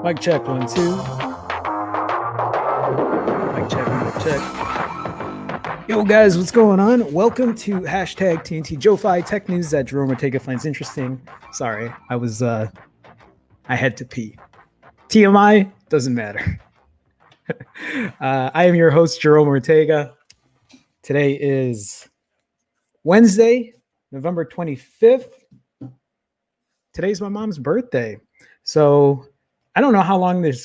Mic check, 1, 2. Mic check, mic check. Yo, guys, what's going on? Welcome to hashtag TNT JoeFi Tech News that Jerome Ortega finds interesting. Sorry, I had to pee. TMI doesn't matter. I am your host, Jerome Ortega. Today is Wednesday, November 25th. Today's my mom's birthday. So I don't know how long this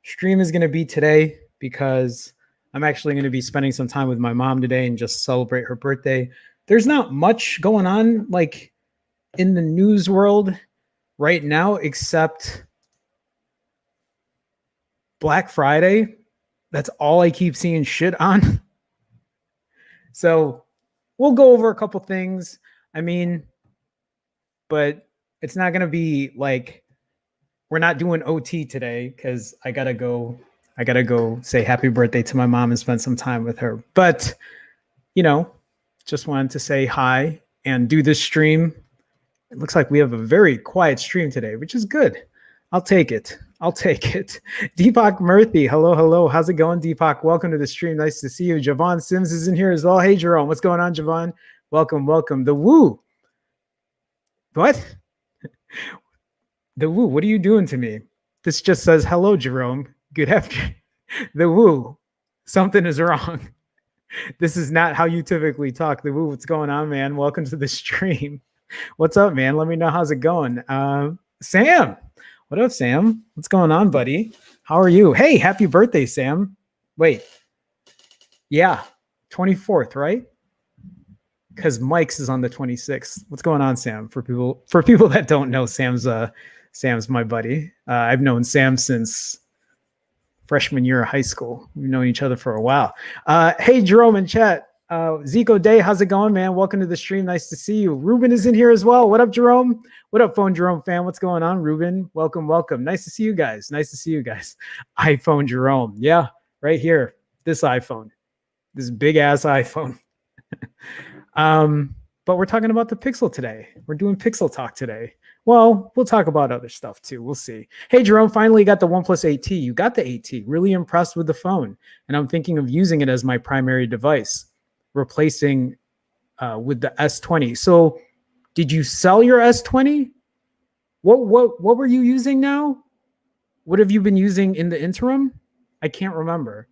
stream is going to be today because I'm actually going to be spending some time with my mom today and just celebrate her birthday. There's not much going on like in the news world right now except Black Friday. That's all I keep seeing shit on. So we'll go over a couple things. I mean, but it's not going to be like we're not doing OT today because I gotta go say happy birthday to my mom and spend some time with her. But, you know, just wanted to say hi and do this stream. It looks like we have a very quiet stream today, which is good. I'll take it. Deepak Murthy, hello. How's it going, Deepak? Welcome to the stream. Nice to see you. Javon Sims is in here as well. Hey, Jerome, what's going on, Javon? Welcome. The Woo. What? The Woo, what are you doing to me? This just says, hello, Jerome. Good afternoon. The Woo, something is wrong. This is not how you typically talk. The Woo, what's going on, man? Welcome to the stream. What's up, man? Let me know how's it going. Sam, what up, Sam? What's going on, buddy? How are you? Hey, happy birthday, Sam. Wait. Yeah, 24th, right? Because Mike's is on the 26th. What's going on, Sam? For people that don't know, Sam's my buddy. I've known Sam since freshman year of high school. We've known each other for a while. Hey, Jerome in chat. Zico Day, how's it going, man? Welcome to the stream. Nice to see you. Ruben is in here as well. What up, Jerome? What up, Phone Jerome fan? What's going on, Ruben? Welcome. Nice to see you guys. iPhone Jerome. Yeah, right here. This iPhone. this big ass iPhone. But we're talking about the Pixel today. We're doing Pixel talk today. Well, we'll talk about other stuff too. We'll see. Hey, Jerome, finally got the OnePlus 8T. You got the 8T. Really impressed with the phone. And I'm thinking of using it as my primary device, replacing with the S20. So did you sell your S20? What were you using now? What have you been using in the interim? I can't remember.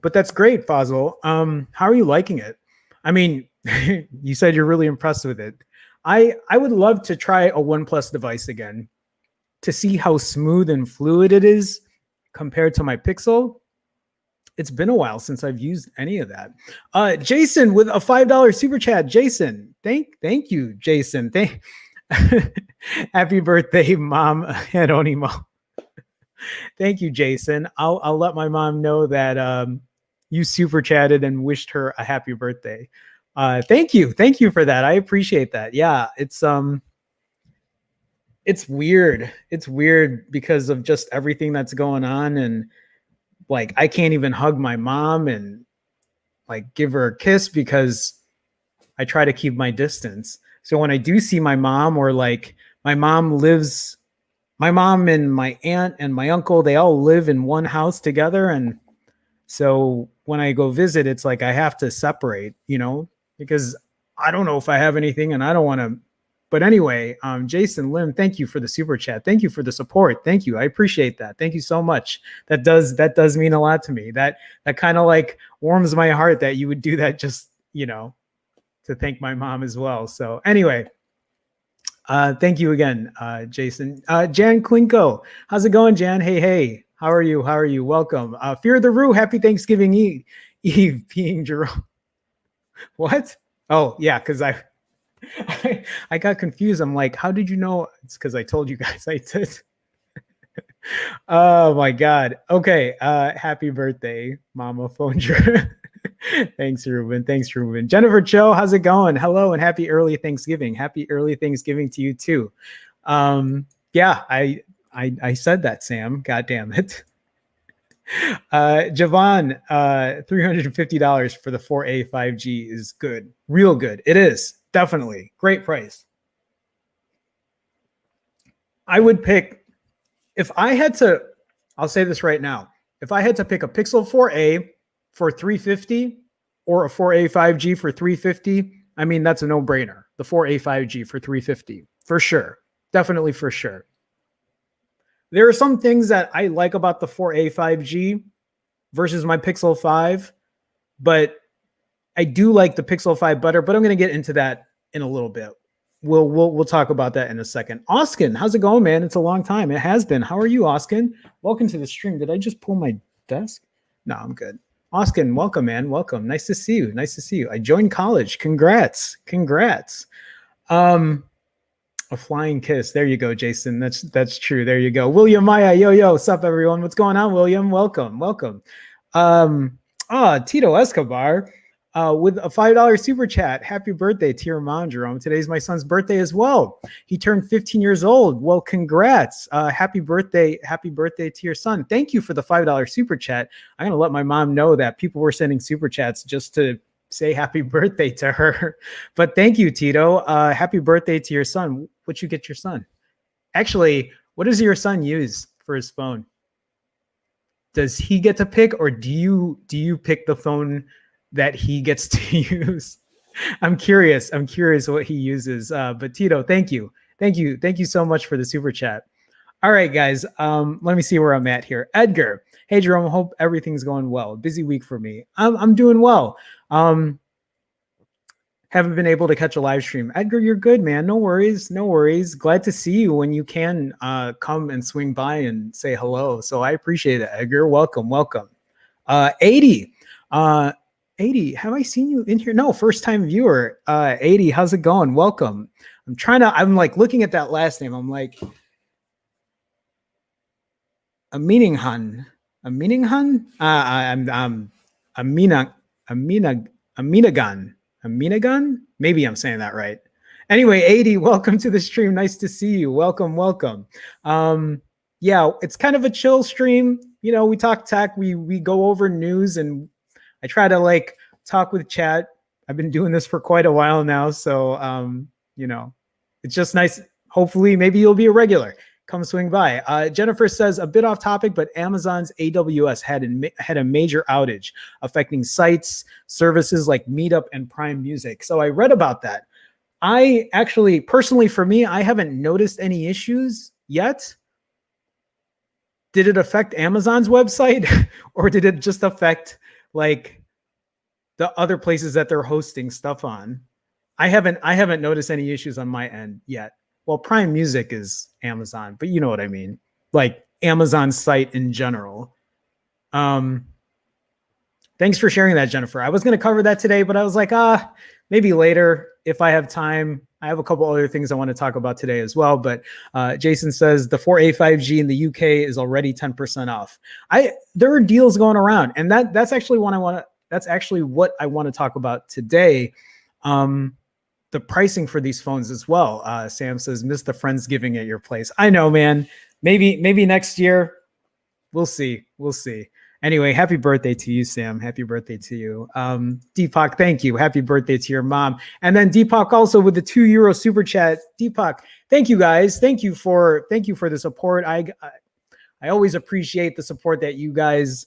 But that's great, Fazil. How are you liking it? I mean, you said you're really impressed with it. I would love to try a OnePlus device again to see how smooth and fluid it is compared to my Pixel. It's been a while since I've used any of that. Jason with a $5 super chat. Jason, thank you, Jason. Happy birthday, Mom Anonimo. Thank you, Jason. I'll let my mom know that you super chatted and wished her a happy birthday. Thank you for that. I appreciate that. Yeah, it's weird. It's weird because of just everything that's going on, and like I can't even hug my mom and like give her a kiss because I try to keep my distance. So when I do see my mom, or like my mom and my aunt and my uncle, they all live in one house together. And so when I go visit, it's like I have to separate, because I don't know if I have anything and I don't want to. But anyway, Jason Lim, thank you for the super chat. Thank you for the support. Thank you. I appreciate that. Thank you so much. That does mean a lot to me. That kind of like warms my heart that you would do that just, to thank my mom as well. So anyway, thank you again, Jason. Jan Klinko, how's it going, Jan? Hey, how are you? Welcome. Fear the Rue, happy Thanksgiving Eve being Jerome. What? Oh yeah, because I got confused. I'm like, how did you know? It's because I told you guys I did. Oh my God. Okay. Happy birthday, Mama Phoner. Thanks, Ruben. Jennifer Cho, how's it going? Hello and happy early Thanksgiving. Happy early Thanksgiving to you too. Yeah, I said that, Sam. God damn it. Javon, $350 for the 4A 5G is good. Real good. It is. Definitely. Great price. I would pick, if I had to, I'll say this right now. If I had to pick a Pixel 4A for $350 or a 4A 5G for $350, I mean, that's a no-brainer. The 4A 5G for $350, for sure. Definitely for sure. There are some things that I like about the 4A 5G versus my Pixel 5, but I do like the Pixel 5 better, but I'm going to get into that in a little bit. We'll talk about that in a second. Oskin, how's it going, man? It's a long time. It has been. How are you, Oskin? Welcome to the stream. Did I just pull my desk? No, I'm good. Oskin, welcome, man. Welcome. Nice to see you. I joined college. Congrats. A flying kiss. There you go, Jason. That's true. There you go. William Maya, yo, what's up, everyone? What's going on, William? Welcome. Tito Escobar, with a $5 super chat. Happy birthday to your mom, Jerome. Today's my son's birthday as well. He turned 15 years old. Well, congrats. Happy birthday to your son. Thank you for the $5 super chat. I'm gonna let my mom know that people were sending super chats just to say happy birthday to her. But thank you, Tito. Happy birthday to your son. What you get your son? Actually, what does your son use for his phone? Does he get to pick, or do you pick the phone that he gets to use? I'm curious what he uses. But Tito, thank you so much for the super chat. All right, guys. Let me see where I'm at here. Edgar, hey Jerome, hope everything's going well. Busy week for me. I'm doing well. Haven't been able to catch a live stream. Edgar, you're good, man. No worries. Glad to see you when you can come and swing by and say hello. So I appreciate it, Edgar. Welcome. 80. 80, have I seen you in here? No, first time viewer. 80, how's it going? Welcome. I'm like looking at that last name. I'm like, Amininghan. Aminagan. Maybe I'm saying that right. Anyway, 80, welcome to the stream. Nice to see you. Welcome. yeah, it's kind of a chill stream. You know, we talk tech, we go over news, and I try to like talk with chat. I've been doing this for quite a while now, so you know, it's just nice. Hopefully, maybe you'll be a regular. Come swing by. Jennifer says, a bit off topic, but Amazon's AWS had a major outage affecting sites, services like Meetup and Prime Music. So I read about that. I actually, personally, for me, I haven't noticed any issues yet. Did it affect Amazon's website, or did it just affect like the other places that they're hosting stuff on? I haven't noticed any issues on my end yet. Well, Prime Music is Amazon, but you know what I mean. Like Amazon's site in general. Thanks for sharing that, Jennifer. I was going to cover that today, but I was like, maybe later if I have time. I have a couple other things I want to talk about today as well. But Jason says the 4A 5G in the UK is already 10% off. There are deals going around, and that's actually what I want to talk about today. The pricing for these phones as well. Sam says, miss the Friendsgiving at your place. I know, man. Maybe next year. We'll see. Anyway, happy birthday to you, Sam. Happy birthday to you. Deepak, thank you. Happy birthday to your mom. And then Deepak also with the €2 super chat. Deepak, thank you guys. Thank you for the support. I always appreciate the support that you guys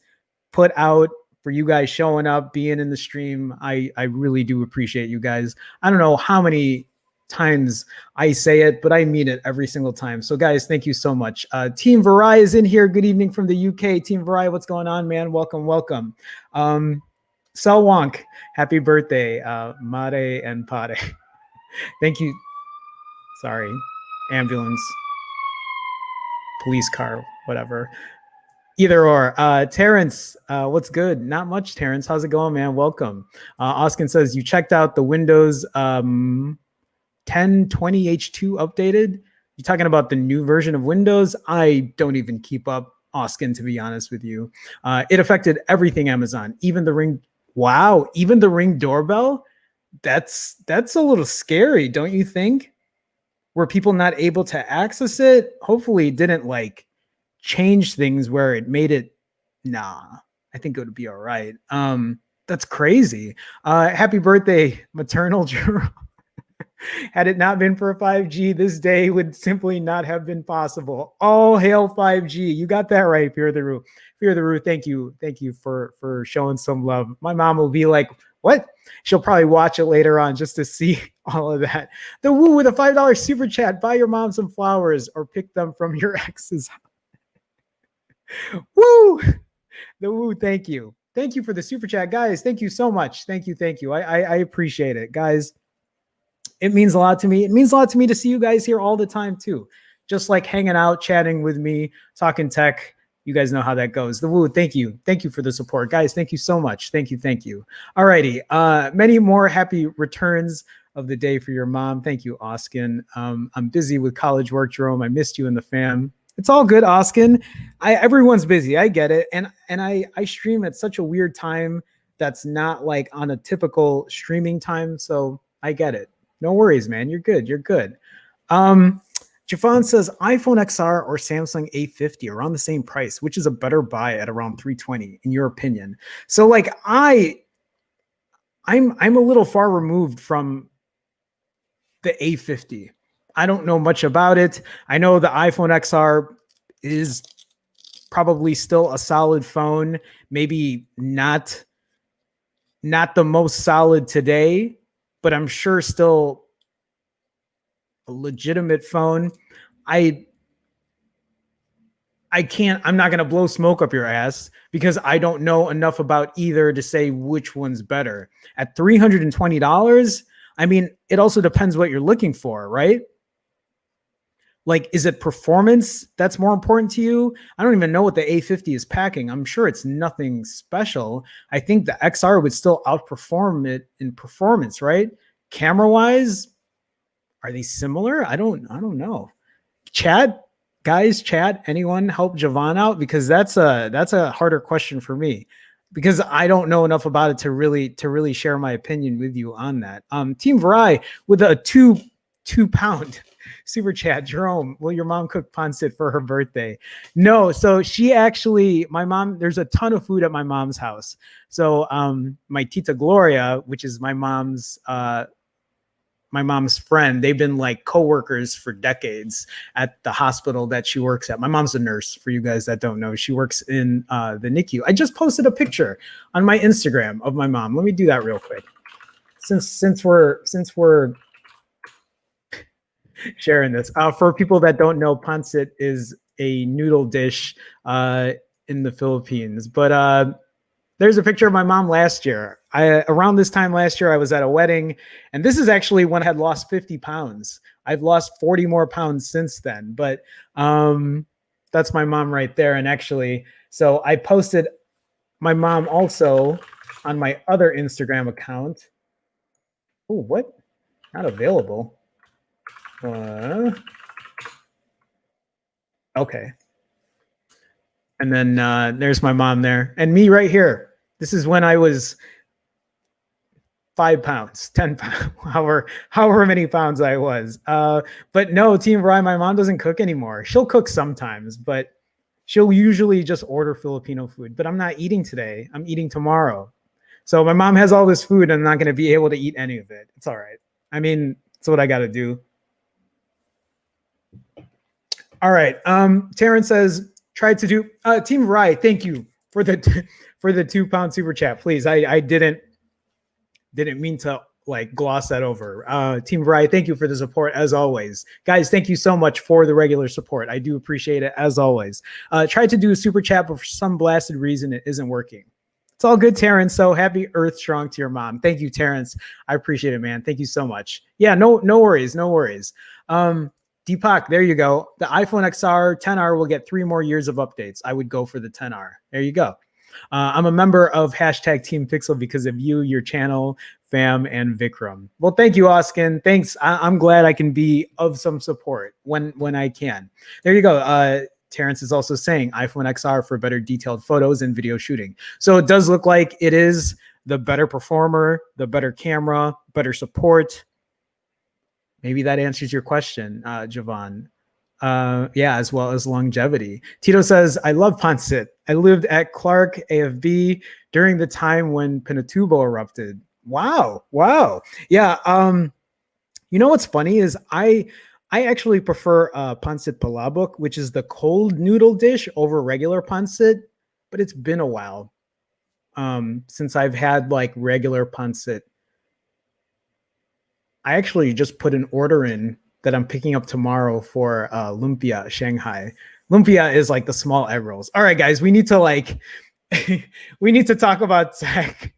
put out, for you guys showing up, being in the stream. I really do appreciate you guys. I don't know how many times I say it, but I mean it every single time. So guys, thank you so much. Team Varai is in here. Good evening from the UK. Team Varai, what's going on, man? Welcome. Sel Wonk, happy birthday. Mare and Pare. Thank you. Sorry. Ambulance, police car, whatever. Either or. Terrence, what's good? Not much, Terrence. How's it going, man? Welcome. Oskin says, you checked out the Windows 1020H2 updated? You talking about the new version of Windows? I don't even keep up, Oskin, to be honest with you. It affected everything Amazon, even the Ring. Wow, even the Ring doorbell? That's a little scary, don't you think? Were people not able to access it? Hopefully it didn't like change things where it made it. Nah, I think it would be all right. That's crazy. Happy birthday, maternal Jerome. Had it not been for 5G, this day would simply not have been possible. All hail 5G. You got that right, Fear the Roo. Fear the Roo, thank you. Thank you for showing some love. My mom will be like, what? She'll probably watch it later on just to see all of that. The Woo with a $5 super chat. Buy your mom some flowers or pick them from your ex's. Woo! The Woo, thank you. Thank you for the super chat, guys. Thank you so much. Thank you. I appreciate it, guys. It means a lot to me. It means a lot to me to see you guys here all the time too. Just like hanging out, chatting with me, talking tech. You guys know how that goes. The Woo, thank you. Thank you for the support. Guys, thank you so much. Thank you. All righty. Many more happy returns of the day for your mom. Thank you, Oskin. I'm busy with college work, Jerome. I missed you and the fam. It's all good, Oskin. Everyone's busy. I get it. And I stream at such a weird time that's not like on a typical streaming time. So I get it. No worries, man. You're good. Jafan says iPhone XR or Samsung A50 around the same price, which is a better buy at around $320 in your opinion. So like I'm a little far removed from the A50. I don't know much about it. I know the iPhone XR is probably still a solid phone, maybe not the most solid today, but I'm sure still a legitimate phone. I'm not going to blow smoke up your ass because I don't know enough about either to say which one's better. At $320, I mean, it also depends what you're looking for, right? Like, is it performance that's more important to you? I don't even know what the A50 is packing. I'm sure it's nothing special. I think the XR would still outperform it in performance, right? Camera-wise, are they similar? I don't know. Chat, anyone help Javon out? Because that's a harder question for me because I don't know enough about it to really share my opinion with you on that. Team Varai with a two pound Super chat, Jerome, will your mom cook pancit for her birthday? No. So she actually, my mom, there's a ton of food at my mom's house. So my tita Gloria, which is my mom's friend, they've been like co-workers for decades at the hospital that she works at. My mom's a nurse, for you guys that don't know. She works in the NICU. I just posted a picture on my Instagram of my mom. Let me do that real quick. Since we're sharing this. For people that don't know, pancit is a noodle dish in the Philippines. But there's a picture of my mom last year. Around this time last year, I was at a wedding, and this is actually when I had lost 50 pounds. I've lost 40 more pounds since then, but that's my mom right there. And actually, so I posted my mom also on my other Instagram account. Oh, what? Not available. Okay. And then there's my mom there, and me right here. This is when I was 5 pounds, 10 pounds, however many pounds I was. But no, Team Rye, my mom doesn't cook anymore. She'll cook sometimes, but she'll usually just order Filipino food. But I'm not eating today. I'm eating tomorrow. So my mom has all this food, and I'm not going to be able to eat any of it. It's all right. I mean, it's what I got to do. All right. Terrence says, tried to do Team Rye. Thank you for the £2 super chat. Please, I didn't mean to like gloss that over. Team Rye, thank you for the support as always. Guys, thank you so much for the regular support. I do appreciate it as always. Tried to do a super chat, but for some blasted reason it isn't working. It's all good, Terrence. So happy Earth Strong to your mom. Thank you, Terrence. I appreciate it, man. Thank you so much. Yeah, no worries, no worries. Deepak, there you go. The iPhone XR 10R will get 3 more years of updates. I would go for the 10R. There you go. I'm a member of hashtag Team Pixel because of you, your channel, fam, and Vikram. Well, thank you, Oskin. Thanks. I'm glad I can be of some support when I can. There you go. Terrence is also saying iPhone XR for better detailed photos and video shooting. So it does look like it is the better performer, the better camera, better support. Maybe that answers your question, Javon. Yeah, as well as longevity. Tito says, I love pancit. I lived at Clark AFB during the time when Pinatubo erupted. Wow. Yeah. You know what's funny is I actually prefer pancit palabok, which is the cold noodle dish, over regular pancit, but it's been a while since I've had like regular pancit. I actually just put an order in that I'm picking up tomorrow for lumpia Shanghai. Lumpia is like the small egg rolls. All right, guys, we need to we need to talk about tech.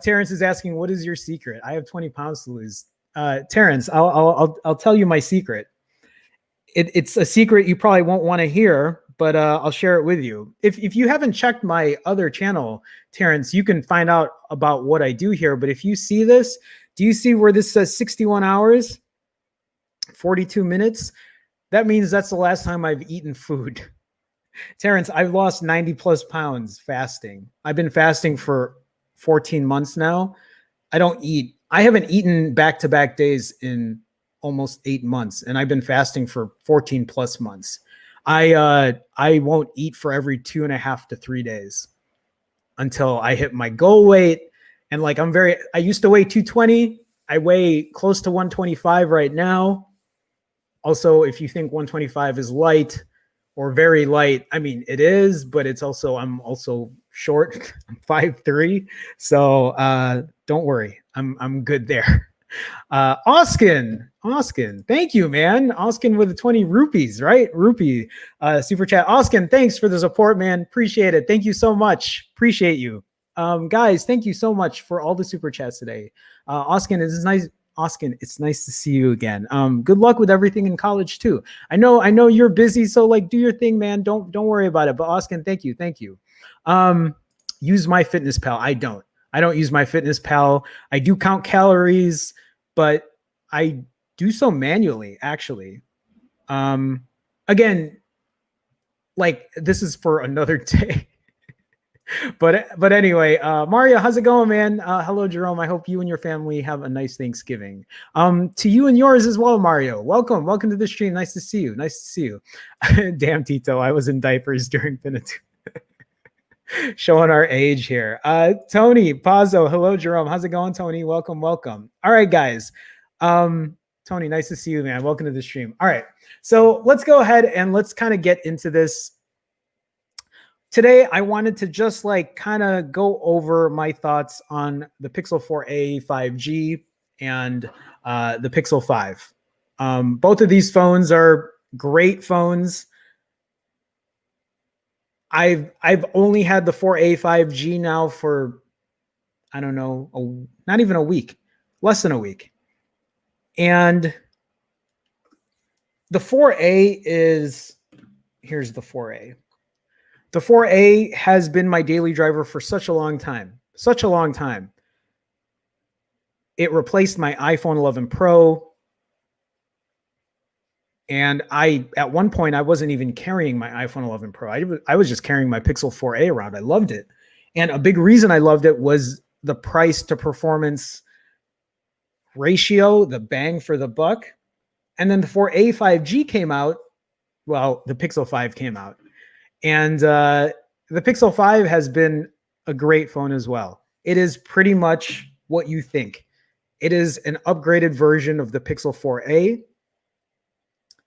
Terrence is asking, what is your secret? I have 20 pounds to lose. Terrence, I'll tell you my secret. It's a secret you probably won't want to hear, but I'll share it with you. If you haven't checked my other channel, Terrence, you can find out about what I do here. But if you see this, do you see where this says 61 hours, 42 minutes? That means that's the last time I've eaten food. Terrence, I've lost 90 plus pounds fasting. I've been fasting for 14 months now. I don't eat. I haven't eaten back-to-back days in almost 8 months, and I've been fasting for 14 plus months. I won't eat for every 2.5 to 3 days until I hit my goal weight. And like I used to weigh 220. I weigh close to 125 right now. Also, if you think 125 is light or very light, I mean, it is, but I'm also short. I'm 5'3". So don't worry. I'm good there. Oskin, thank you, man. Oskin with the 20 rupees, right? Rupee super chat. Oskin, thanks for the support, man. Appreciate it. Thank you so much. Appreciate you. Guys, thank you so much for all the super chats today. Oskin, it's nice. Oskin, it's nice to see you again. Good luck with everything in college too. I know you're busy, so like do your thing, man. Don't worry about it. But Oskin, thank you. Use MyFitnessPal. I don't use MyFitnessPal. I do count calories, but I do so manually, actually. Again, like this is for another day. But anyway, Mario, how's it going, man? Hello, Jerome. I hope you and your family have a nice Thanksgiving. To you and yours as well, Mario. Welcome to the stream. Nice to see you. Nice to see you. Damn, Tito, I was in diapers during Pinatu. Showing our age here. Tony Pazzo, hello, Jerome. How's it going, Tony? Welcome. All right, guys. Tony, nice to see you, man. Welcome to the stream. All right, so let's go ahead and let's kind of get into this. Today, I wanted to just like kind of go over my thoughts on the Pixel 4a 5G and the Pixel 5. Both of these phones are great phones. I've only had the 4a 5G now for, I don't know, not even a week, less than a week. And the 4a is, here's the 4a. The 4a has been my daily driver for such a long time. It replaced my iPhone 11 Pro. And at one point, I wasn't even carrying my iPhone 11 Pro. I was just carrying my Pixel 4a around. I loved it. And a big reason I loved it was the price to performance ratio, the bang for the buck. And then the 4a 5G came out. Well, the Pixel 5 came out. And the Pixel 5 has been a great phone as well. It is pretty much what you think. It is an upgraded version of the Pixel 4a,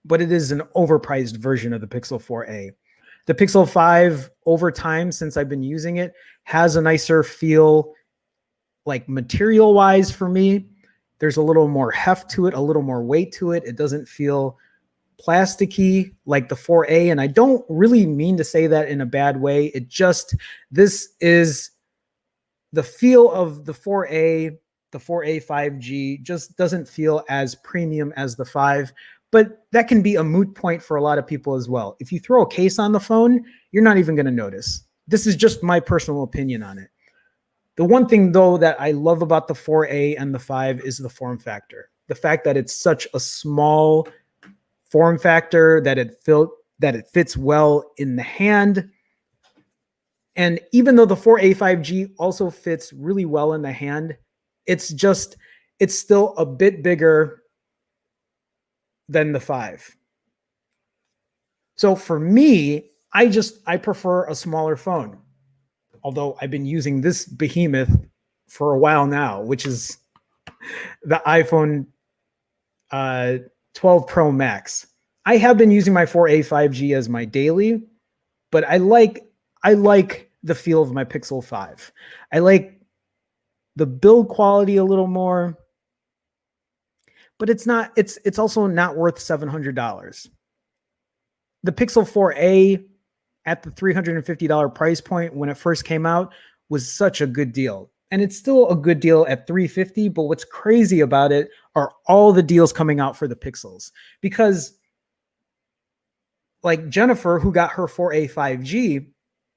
but it is an overpriced version of the Pixel 4a. The Pixel 5, over time, since I've been using it, has a nicer feel, like material-wise for me. There's a little more heft to it, a little more weight to it. It doesn't feel plasticky like the 4a, and I don't really mean to say that in a bad way. It just, this is the feel of the 4a, the 4a 5G just doesn't feel as premium as the 5. But that can be a moot point for a lot of people as well. If you throw a case on the phone, you're not even going to notice. This is just my personal opinion on it. The one thing, though, that I love about the 4a and the 5 is the form factor. The fact that it's such a small form factor, that it fits well in the hand. And even though the 4a 5G also fits really well in the hand, it's still a bit bigger than the 5. So for me, I prefer a smaller phone. Although I've been using this behemoth for a while now, which is the iPhone 12 Pro Max. I have been using my 4a 5G as my daily, but I like the feel of my Pixel 5. I like the build quality a little more. But it's also not worth $700. The Pixel 4a at the $350 price point when it first came out was such a good deal. And it's still a good deal at $350, but what's crazy about it are all the deals coming out for the Pixels. Because like Jennifer, who got her 4a 5G,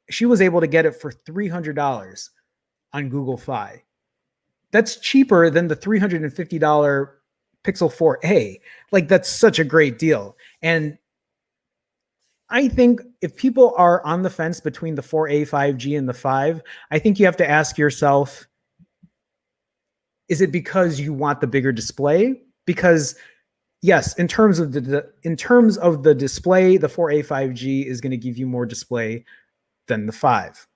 she was able to get it for $300 on Google Fi. That's cheaper than the $350 Pixel 4a. Like, that's such a great deal. And I think if people are on the fence between the 4a 5G and the 5, I think you have to ask yourself, is it because you want the bigger display? Because yes, in terms of the display, the 4a 5G is going to give you more display than the 5.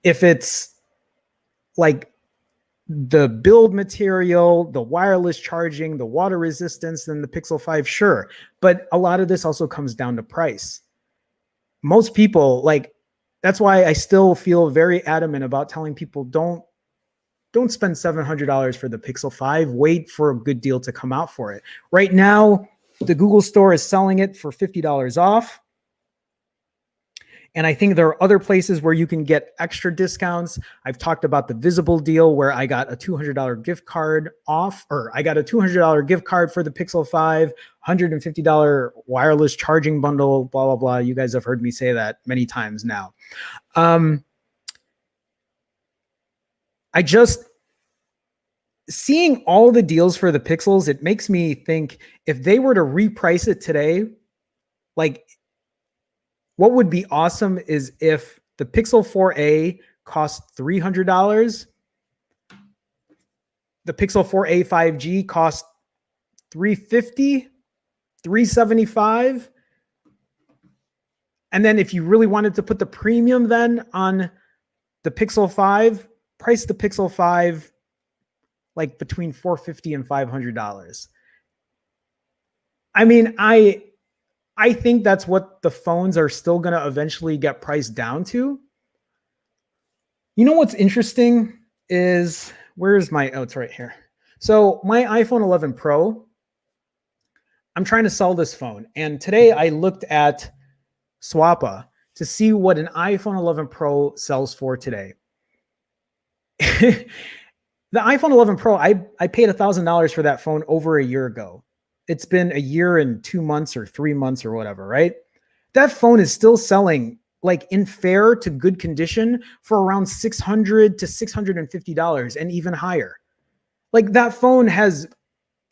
If it's like the build material, the wireless charging, the water resistance, then the Pixel 5, sure. But a lot of this also comes down to price. Most people, like, that's why I still feel very adamant about telling people don't spend $700 for the Pixel 5. Wait for a good deal to come out for it. Right now, the Google Store is selling it for $50 off. And I think there are other places where you can get extra discounts. I've talked about the Visible deal where I got a $200 gift card off, or I got a $200 gift card for the Pixel 5, $150 wireless charging bundle, blah, blah, blah. You guys have heard me say that many times now. Seeing all the deals for the Pixels, it makes me think if they were to reprice it today, like, what would be awesome is if The Pixel 4a costs $300. The Pixel 4a 5G costs $350, $375. And then if you really wanted to put the premium then on the Pixel 5, price the Pixel 5 like between $450 and $500. I mean, I think that's what the phones are still going to eventually get priced down to. You know what's interesting is, where's my, oh, it's right here. So my iPhone 11 Pro, I'm trying to sell this phone. And today I looked at Swappa to see what an iPhone 11 Pro sells for today. The iPhone 11 Pro, I paid $1,000 for that phone over a year ago. It's been a year and 2 months or 3 months or whatever, right? That phone is still selling like in fair to good condition for around $600 to $650 and even higher. Like that phone has,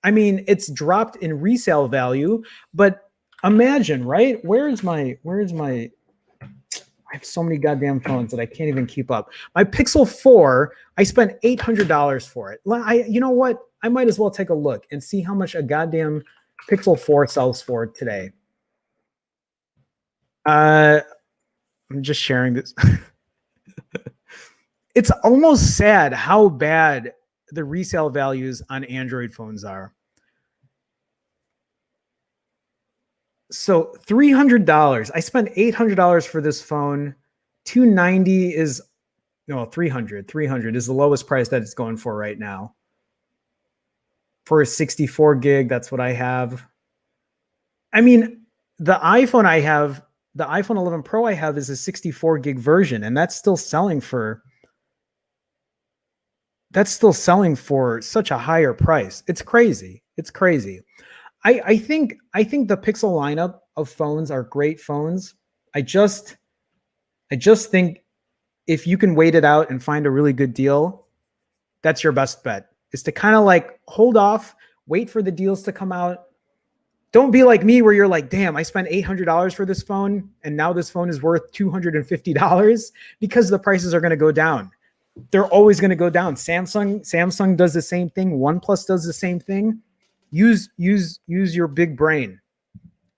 I mean, it's dropped in resale value, but imagine, right? Where's my, I have so many goddamn phones that I can't even keep up. My Pixel 4, I spent $800 for it. You know what? I might as well take a look and see how much a goddamn Pixel 4 sells for today. I'm just sharing this. It's almost sad how bad the resale values on Android phones are. So $300. I spent $800 for this phone. $290 is, no, $300 is the lowest price that it's going for right now. For a 64 gig, that's what I have. I mean, the iPhone I have, the iPhone 11 Pro I have is a 64 gig version, and that's still selling for such a higher price. It's crazy. It's crazy. I think the Pixel lineup of phones are great phones. I just think if you can wait it out and find a really good deal, that's your best bet. Is to kind of like hold off, wait for the deals to come out. Don't be like me where you're like, damn, I spent $800 for this phone and now this phone is worth $250 because the prices are going to go down. They're always going to go down. Samsung does the same thing. OnePlus does the same thing. Use your big brain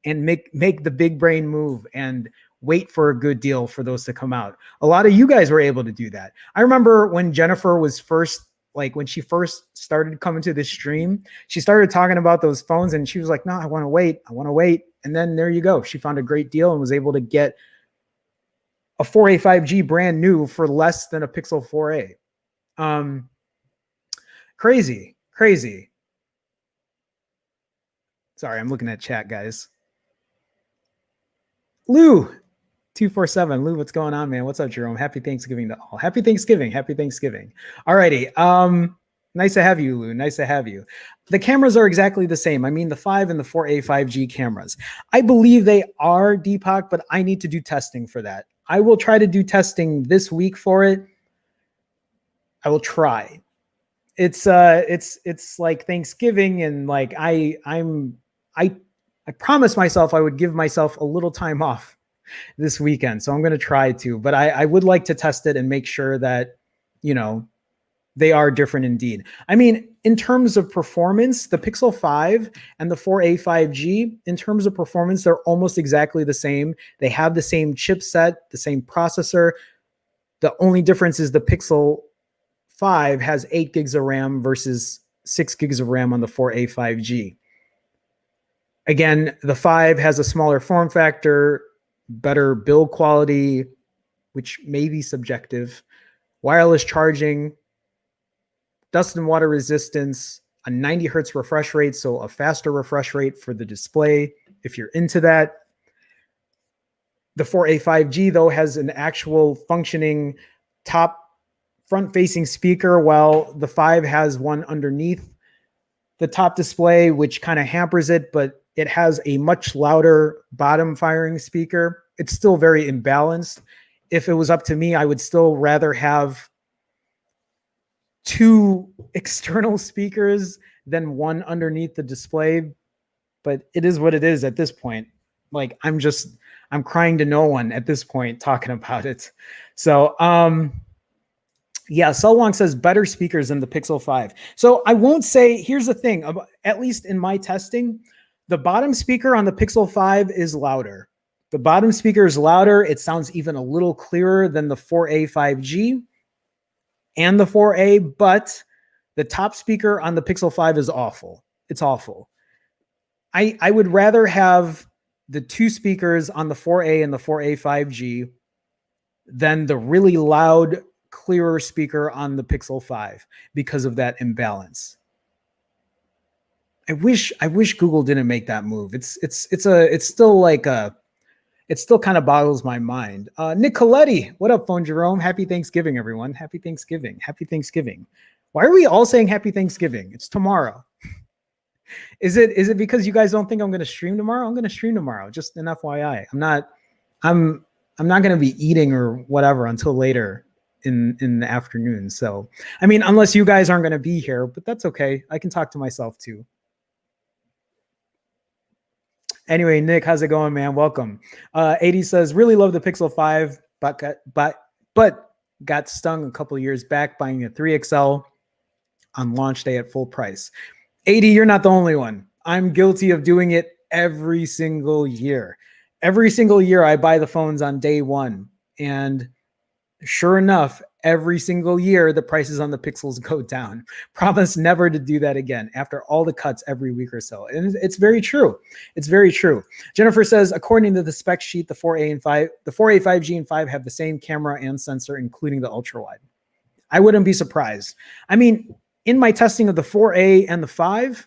and make the big brain move and wait for a good deal for those to come out. A lot of you guys were able to do that. I remember when Jennifer was first, like when she first started coming to this stream, she started talking about those phones and she was like, no, I want to wait. And then there you go. She found a great deal and was able to get a 4A 5G brand new for less than a Pixel 4A. Crazy. Sorry, I'm looking at chat, guys. Lou, 247. Lou, what's going on, man? What's up, Jerome? Happy Thanksgiving to all. Happy Thanksgiving. Alrighty. Nice to have you, Lou. Nice to have you. The cameras are exactly the same. I mean, the 5 and the 4A 5G cameras. I believe they are Deepak, but I need to do testing for that. I will try to do testing this week for it. I will try. It's like Thanksgiving, and like I promised myself I would give myself a little time off this weekend. So I'm going to try to, but I would like to test it and make sure that, you know, they are different indeed. I mean, in terms of performance, the Pixel 5 and the 4A 5G, in terms of performance, they're almost exactly the same. They have the same chipset, the same processor. The only difference is the Pixel 5 has 8 gigs of RAM versus 6 gigs of RAM on the 4A 5G. Again, the 5 has a smaller form factor, better build quality, which may be subjective, wireless charging, dust and water resistance, a 90 hertz refresh rate, so a faster refresh rate for the display if you're into that. The 4A 5G, though, has an actual functioning top front-facing speaker, while the 5 has one underneath the top display, which kind of hampers it, but it has a much louder bottom-firing speaker. It's still very imbalanced. If it was up to me, I would still rather have 2 external speakers than one underneath the display, but it is what it is at this point. like I'm crying to no one at this point talking about it. So yeah, Solwong says better speakers than the Pixel 5. So I won't say, here's the thing, at least in my testing, the bottom speaker on the Pixel 5 is louder. The bottom speaker is louder. It sounds even a little clearer than the 4A 5G and the 4A, but the top speaker on the Pixel 5 is awful. It's awful. I would rather have the two speakers on the 4A and the 4A 5G than the really loud, clearer speaker on the Pixel 5 because of that imbalance. I wish Google didn't make that move. It still kind of boggles my mind. Nick Coletti, what up, Phone Jerome? Happy Thanksgiving, everyone. Happy Thanksgiving. Happy Thanksgiving. Why are we all saying Happy Thanksgiving? It's tomorrow. Is it because you guys don't think I'm going to stream tomorrow? I'm going to stream tomorrow. Just an FYI. I'm not going to be eating or whatever until later in the afternoon. So, I mean, unless you guys aren't going to be here, but that's okay. I can talk to myself too. Anyway, Nick, how's it going, man? Welcome. 80 says, really love the Pixel 5, but got stung a couple of years back buying a 3XL on launch day at full price. 80, you're not the only one. I'm guilty of doing it every single year. Every single year I buy the phones on day one. And sure enough, every single year, the prices on the Pixels go down. Promise never to do that again after all the cuts every week or so. And it's very true. It's very true. Jennifer says, according to the spec sheet, the 4A 5G and 5 have the same camera and sensor, including the ultra wide. I wouldn't be surprised. I mean, in my testing of the 4A and the 5,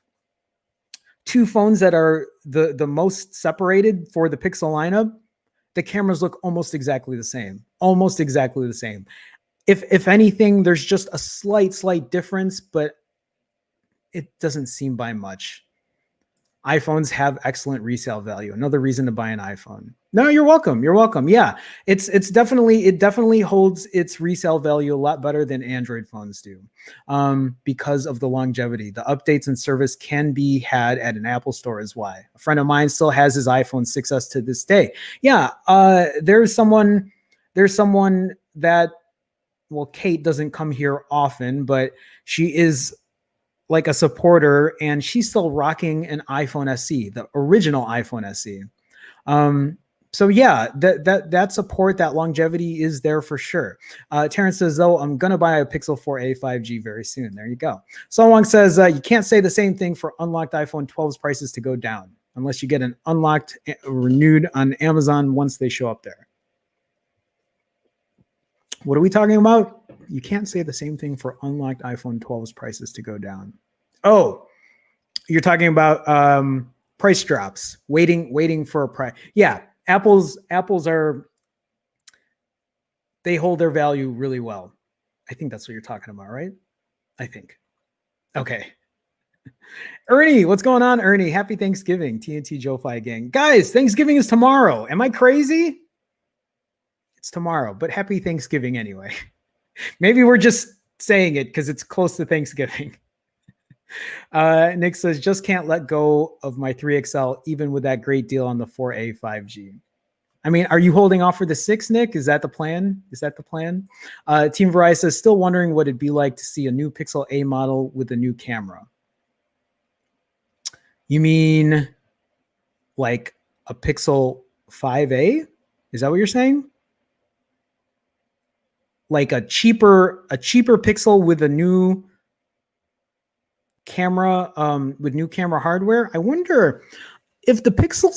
two phones that are the most separated for the Pixel lineup, the cameras look almost exactly the same. Almost exactly the same. If anything, there's just a slight difference, but it doesn't seem by much. iPhones have excellent resale value. Another reason to buy an iPhone. No, you're welcome. You're welcome. Yeah, it definitely holds its resale value a lot better than Android phones do, because of the longevity. The updates and service can be had at an Apple store is why. A friend of mine still has his iPhone 6s to this day. Yeah, there's someone that, well, Kate doesn't come here often, but she is like a supporter, and she's still rocking an iPhone SE, the original iPhone SE. So yeah, that support, that longevity is there for sure. Terrence says, though, I'm going to buy a Pixel 4a 5G very soon. There you go. Someone says, you can't say the same thing for unlocked iPhone 12's prices to go down unless you get an unlocked renewed on Amazon once they show up there. What are we talking about? You can't say the same thing for unlocked iPhone 12's prices to go down. Oh, you're talking about price drops, waiting for a price. Yeah, Apple's they hold their value really well. I think that's what you're talking about, right? I think. Okay. Ernie, what's going on, Ernie? Happy Thanksgiving, TNT Joe Fi gang. Guys, Thanksgiving is tomorrow. Am I crazy? It's tomorrow, but happy Thanksgiving anyway. Maybe we're just saying it because it's close to Thanksgiving. Nick says, just can't let go of my 3XL, even with that great deal on the 4A 5G. I mean, are you holding off for the 6, Nick? Is that the plan? Team Verizon says, still wondering what it'd be like to see a new Pixel A model with a new camera. You mean like a Pixel 5A? Is that what you're saying? Like a cheaper Pixel with a new camera, with new camera hardware. I wonder if the Pixel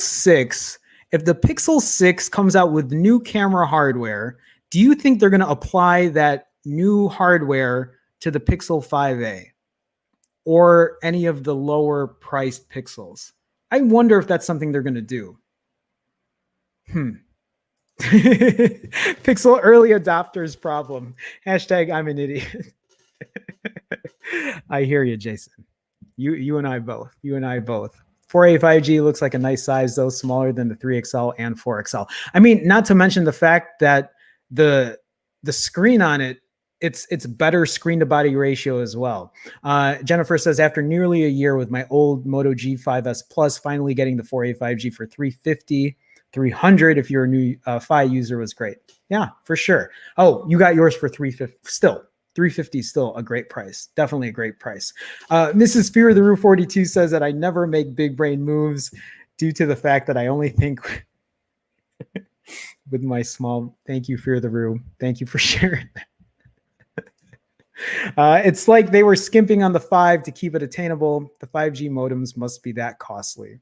6 comes out with new camera hardware, do you think they're going to apply that new hardware to the Pixel 5a or any of the lower priced Pixels? I wonder if that's something they're going to do. Pixel early adopters problem. Hashtag I'm an idiot. I hear you, Jason. You and I both. 4A 5G looks like a nice size, though smaller than the 3XL and 4XL. I mean, not to mention the fact that the screen on it it's better screen to body ratio as well. Jennifer says, after nearly a year with my old Moto G5S Plus, finally getting the 4A 5G for $350, $300 if you're a new Fi user was great. Yeah, for sure. Oh, you got yours for $350 still. $350 is still a great price. Definitely a great price. Mrs. Fear the Roof 42 says that I never make big brain moves due to the fact that I only think with my small. Thank you, Fear the Roof. Thank you for sharing that. It's like they were skimping on the 5 to keep it attainable. The 5G modems must be that costly.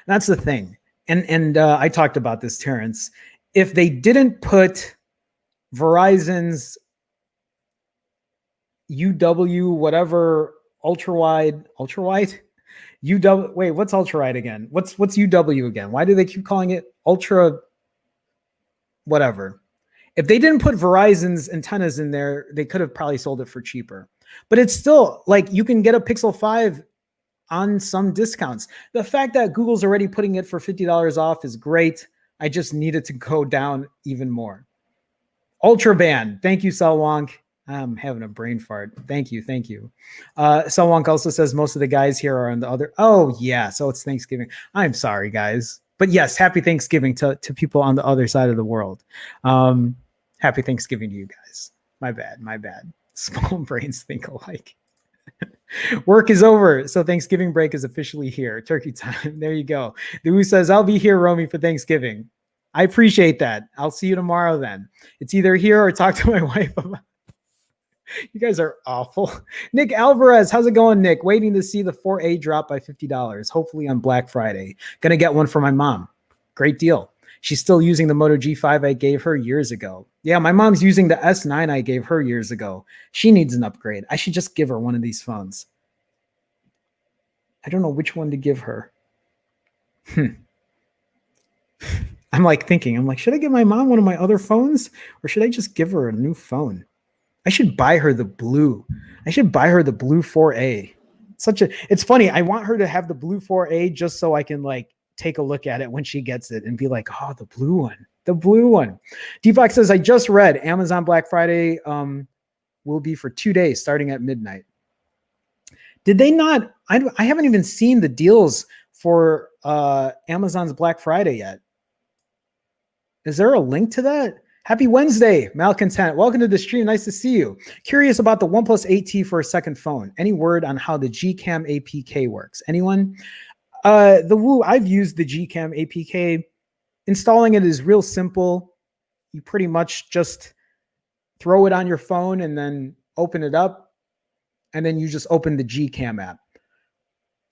That's the thing. And I talked about this, Terrence. If they didn't put Verizon's UW, whatever, ultra wide, UW. Wait, what's ultra wide again? What's UW again? Why do they keep calling it ultra? Whatever. If they didn't put Verizon's antennas in there, they could have probably sold it for cheaper. But it's still like you can get a Pixel 5 on some discounts. The fact that Google's already putting it for $50 off is great. I just need it to go down even more. Ultra band. Thank you, Selwonk. I'm having a brain fart. Thank you. Selwonk also says most of the guys here are on the other. Oh, yeah. So it's Thanksgiving. I'm sorry, guys. But yes, happy Thanksgiving to people on the other side of the world. Happy Thanksgiving to you guys. My bad. Small brains think alike. Work is over, so Thanksgiving break is officially here. Turkey time. There you go. The Who says, I'll be here, Romy, for Thanksgiving. I appreciate that. I'll see you tomorrow then. It's either here or talk to my wife about. You guys are awful. Nick Alvarez, how's it going, Nick? Waiting to see the 4A drop by $50, hopefully on Black Friday. Gonna get one for my mom. Great deal. She's still using the Moto G5 I gave her years ago. Yeah, my mom's using the S9 I gave her years ago. She needs an upgrade. I should just give her one of these phones. I don't know which one to give her. I'm like thinking, should I give my mom one of my other phones or should I just give her a new phone? I should buy her the blue. I should buy her the blue 4A. It's funny. I want her to have the blue 4A just so I can like take a look at it when she gets it and be like, oh, the blue one. Deepak says, I just read Amazon Black Friday will be for 2 days starting at midnight. Did they not? I haven't even seen the deals for Amazon's Black Friday yet. Is there a link to that? Happy Wednesday, Malcontent. Welcome to the stream. Nice to see you. Curious about the OnePlus 8T for a second phone. Any word on how the Gcam APK works? Anyone? I've used the Gcam APK. Installing it is real simple. You pretty much just throw it on your phone and then open it up. And then you just open the Gcam app.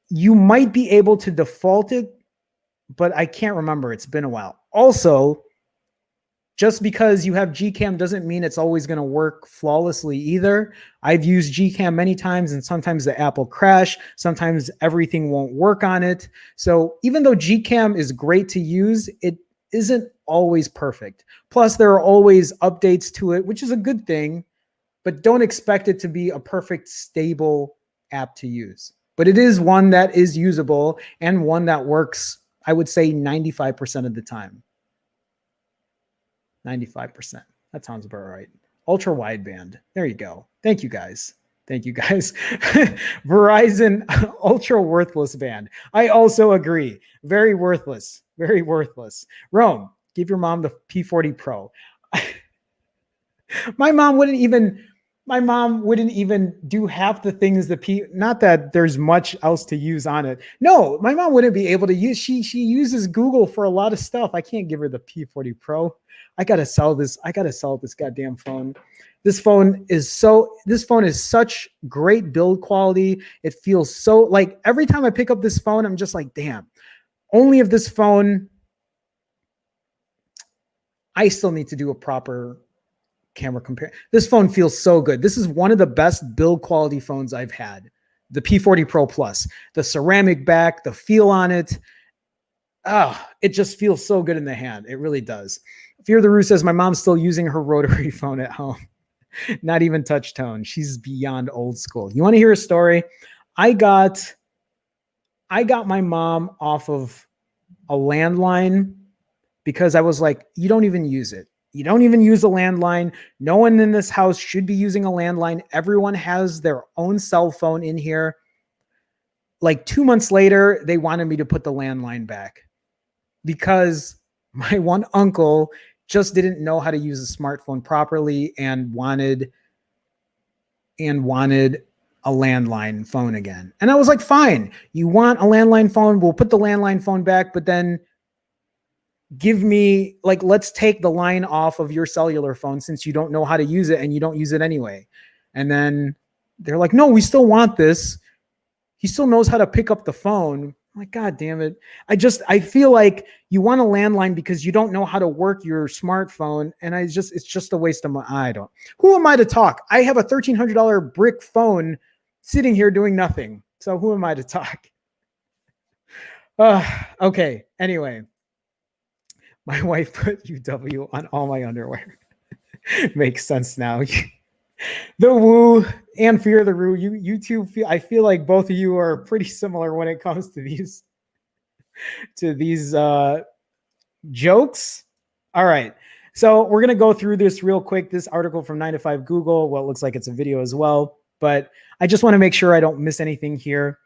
You might be able to default it, but I can't remember. It's been a while. Also, just because you have Gcam doesn't mean it's always going to work flawlessly either. I've used Gcam many times and sometimes the app will crash. Sometimes everything won't work on it. So even though Gcam is great to use, it isn't always perfect. Plus there are always updates to it, which is a good thing, but don't expect it to be a perfect, stable app to use. But it is one that is usable and one that works, I would say 95% of the time. 95%. That sounds about right. Ultra wideband. There you go. Thank you guys. Verizon ultra worthless band. I also agree. Very worthless. Rome, give your mom the P40 Pro. My mom wouldn't even do half the things not that there's much else to use on it. No, my mom wouldn't be able to use, she uses Google for a lot of stuff. I can't give her the P40 Pro. I got to sell this goddamn phone. This phone is such great build quality. It feels so like every time I pick up this phone, I'm just like, damn, only if this phone, I still need to do a proper camera compare. This phone feels so good. This is one of the best build quality phones I've had. The P40 Pro Plus, the ceramic back, the feel on it. It just feels so good in the hand. It really does. Fear the Roo says, my mom's still using her rotary phone at home. Not even touch tone. She's beyond old school. You want to hear a story? I got my mom off of a landline because I was like, you don't even use it. You don't even use a landline. No one in this house should be using a landline. Everyone has their own cell phone in here. Like 2 months later, they wanted me to put the landline back because my one uncle just didn't know how to use a smartphone properly and wanted a landline phone again. And I was like, fine, you want a landline phone? We'll put the landline phone back, but then give me, like, let's take the line off of your cellular phone since you don't know how to use it and you don't use it anyway. And then they're like, no, we still want this. He still knows how to pick up the phone. I'm like, God damn it. I feel like you want a landline because you don't know how to work your smartphone. And it's just a waste of my, who am I to talk? I have a $1,300 brick phone sitting here doing nothing. So who am I to talk? Okay. Anyway, my wife put UW on all my underwear. Makes sense now. The Woo and Fear the Roo, you two I feel like both of you are pretty similar when it comes to these jokes. All right. So we're going to go through this real quick. This article from 9 to 5 Google. Well, it looks like it's a video as well, but I just want to make sure I don't miss anything here.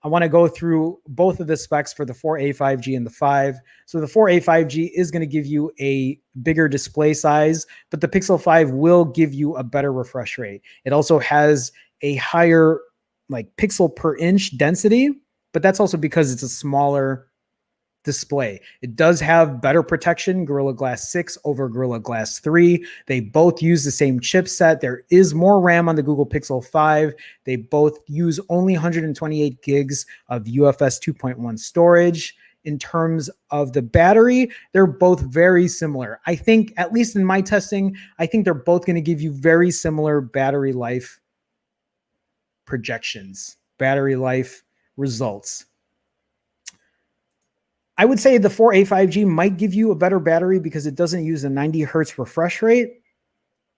I want to go through both of the specs for the 4A 5G and the 5. So the 4A 5G is going to give you a bigger display size, but the Pixel 5 will give you a better refresh rate. It also has a higher like pixel per inch density, but that's also because it's a smaller display. It does have better protection, Gorilla Glass 6 over Gorilla Glass 3. They both use the same chipset. There is more RAM on the Google Pixel 5. They both use only 128 gigs of UFS 2.1 storage. In terms of the battery, they're both very similar. I think, at least in my testing, I think they're both going to give you very similar battery life projections, battery life results. I would say the 4A 5G might give you a better battery because it doesn't use a 90 hertz refresh rate.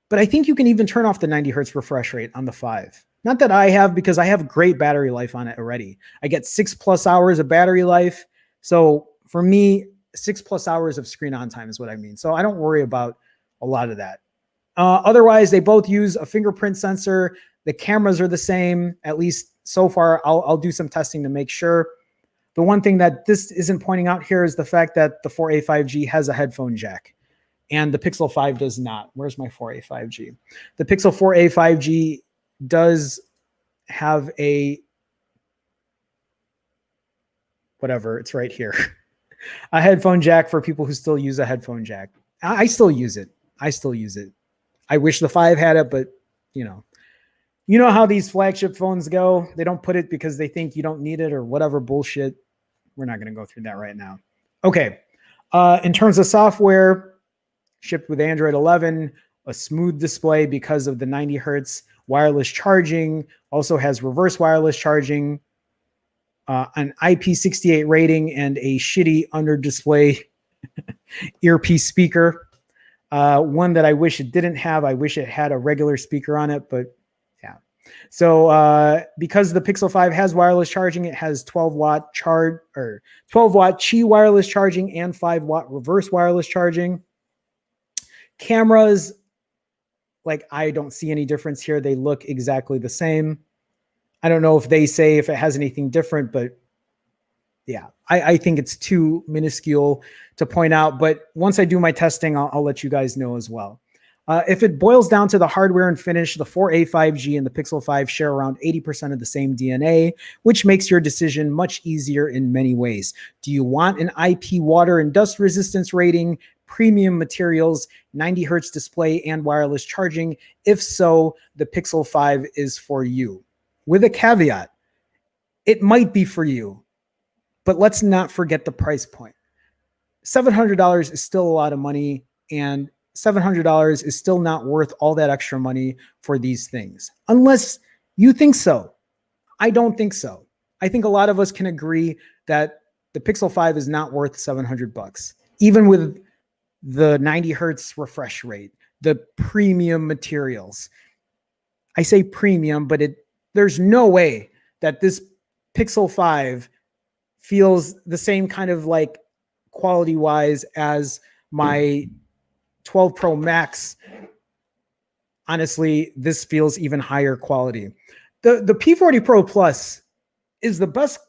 But I think you can even turn off the 90 hertz refresh rate on the 5. Not that I have, because I have great battery life on it already. I get 6+ hours of battery life. So for me, 6+ hours of screen on time is what I mean. So I don't worry about a lot of that. Otherwise, they both use a fingerprint sensor. The cameras are the same, at least so far. I'll do some testing to make sure. The one thing that this isn't pointing out here is the fact that the 4A 5G has a headphone jack and the Pixel 5 does not. Where's my 4A 5G? The Pixel 4A 5G does have a, whatever, it's right here. A headphone jack for people who still use a headphone jack. I still use it. I wish the 5 had it, but you know how these flagship phones go. They don't put it because they think you don't need it or whatever bullshit. We're not going to go through that right now. Okay. In terms of software, shipped with Android 11, a smooth display because of the 90 hertz wireless charging, also has reverse wireless charging, an IP68 rating, and a shitty under display earpiece speaker. One that I wish it didn't have. I wish it had a regular speaker on it, but yeah. So because the Pixel 5 has wireless charging, it has 12-watt Qi wireless charging and 5-watt reverse wireless charging. Cameras, like, I don't see any difference here. They look exactly the same. I don't know if they say if it has anything different, but yeah, I think it's too minuscule to point out. But once I do my testing, I'll let you guys know as well. If it boils down to the hardware and finish, the 4A 5G and the Pixel 5 share around 80% of the same DNA, which makes your decision much easier in many ways. Do you want an IP water and dust resistance rating, premium materials, 90 hertz display, and wireless charging? If so, the Pixel 5 is for you. With a caveat, it might be for you, but let's not forget the price point. $700 is still a lot of money, and $700 is still not worth all that extra money for these things. Unless you think so. I don't think so. I think a lot of us can agree that the Pixel 5 is not worth $700, even with the 90 hertz refresh rate, the premium materials. I say premium, but there's no way that this Pixel 5 feels the same kind of like quality wise as my 12 Pro Max, honestly, this feels even higher quality. The P40 Pro Plus is the best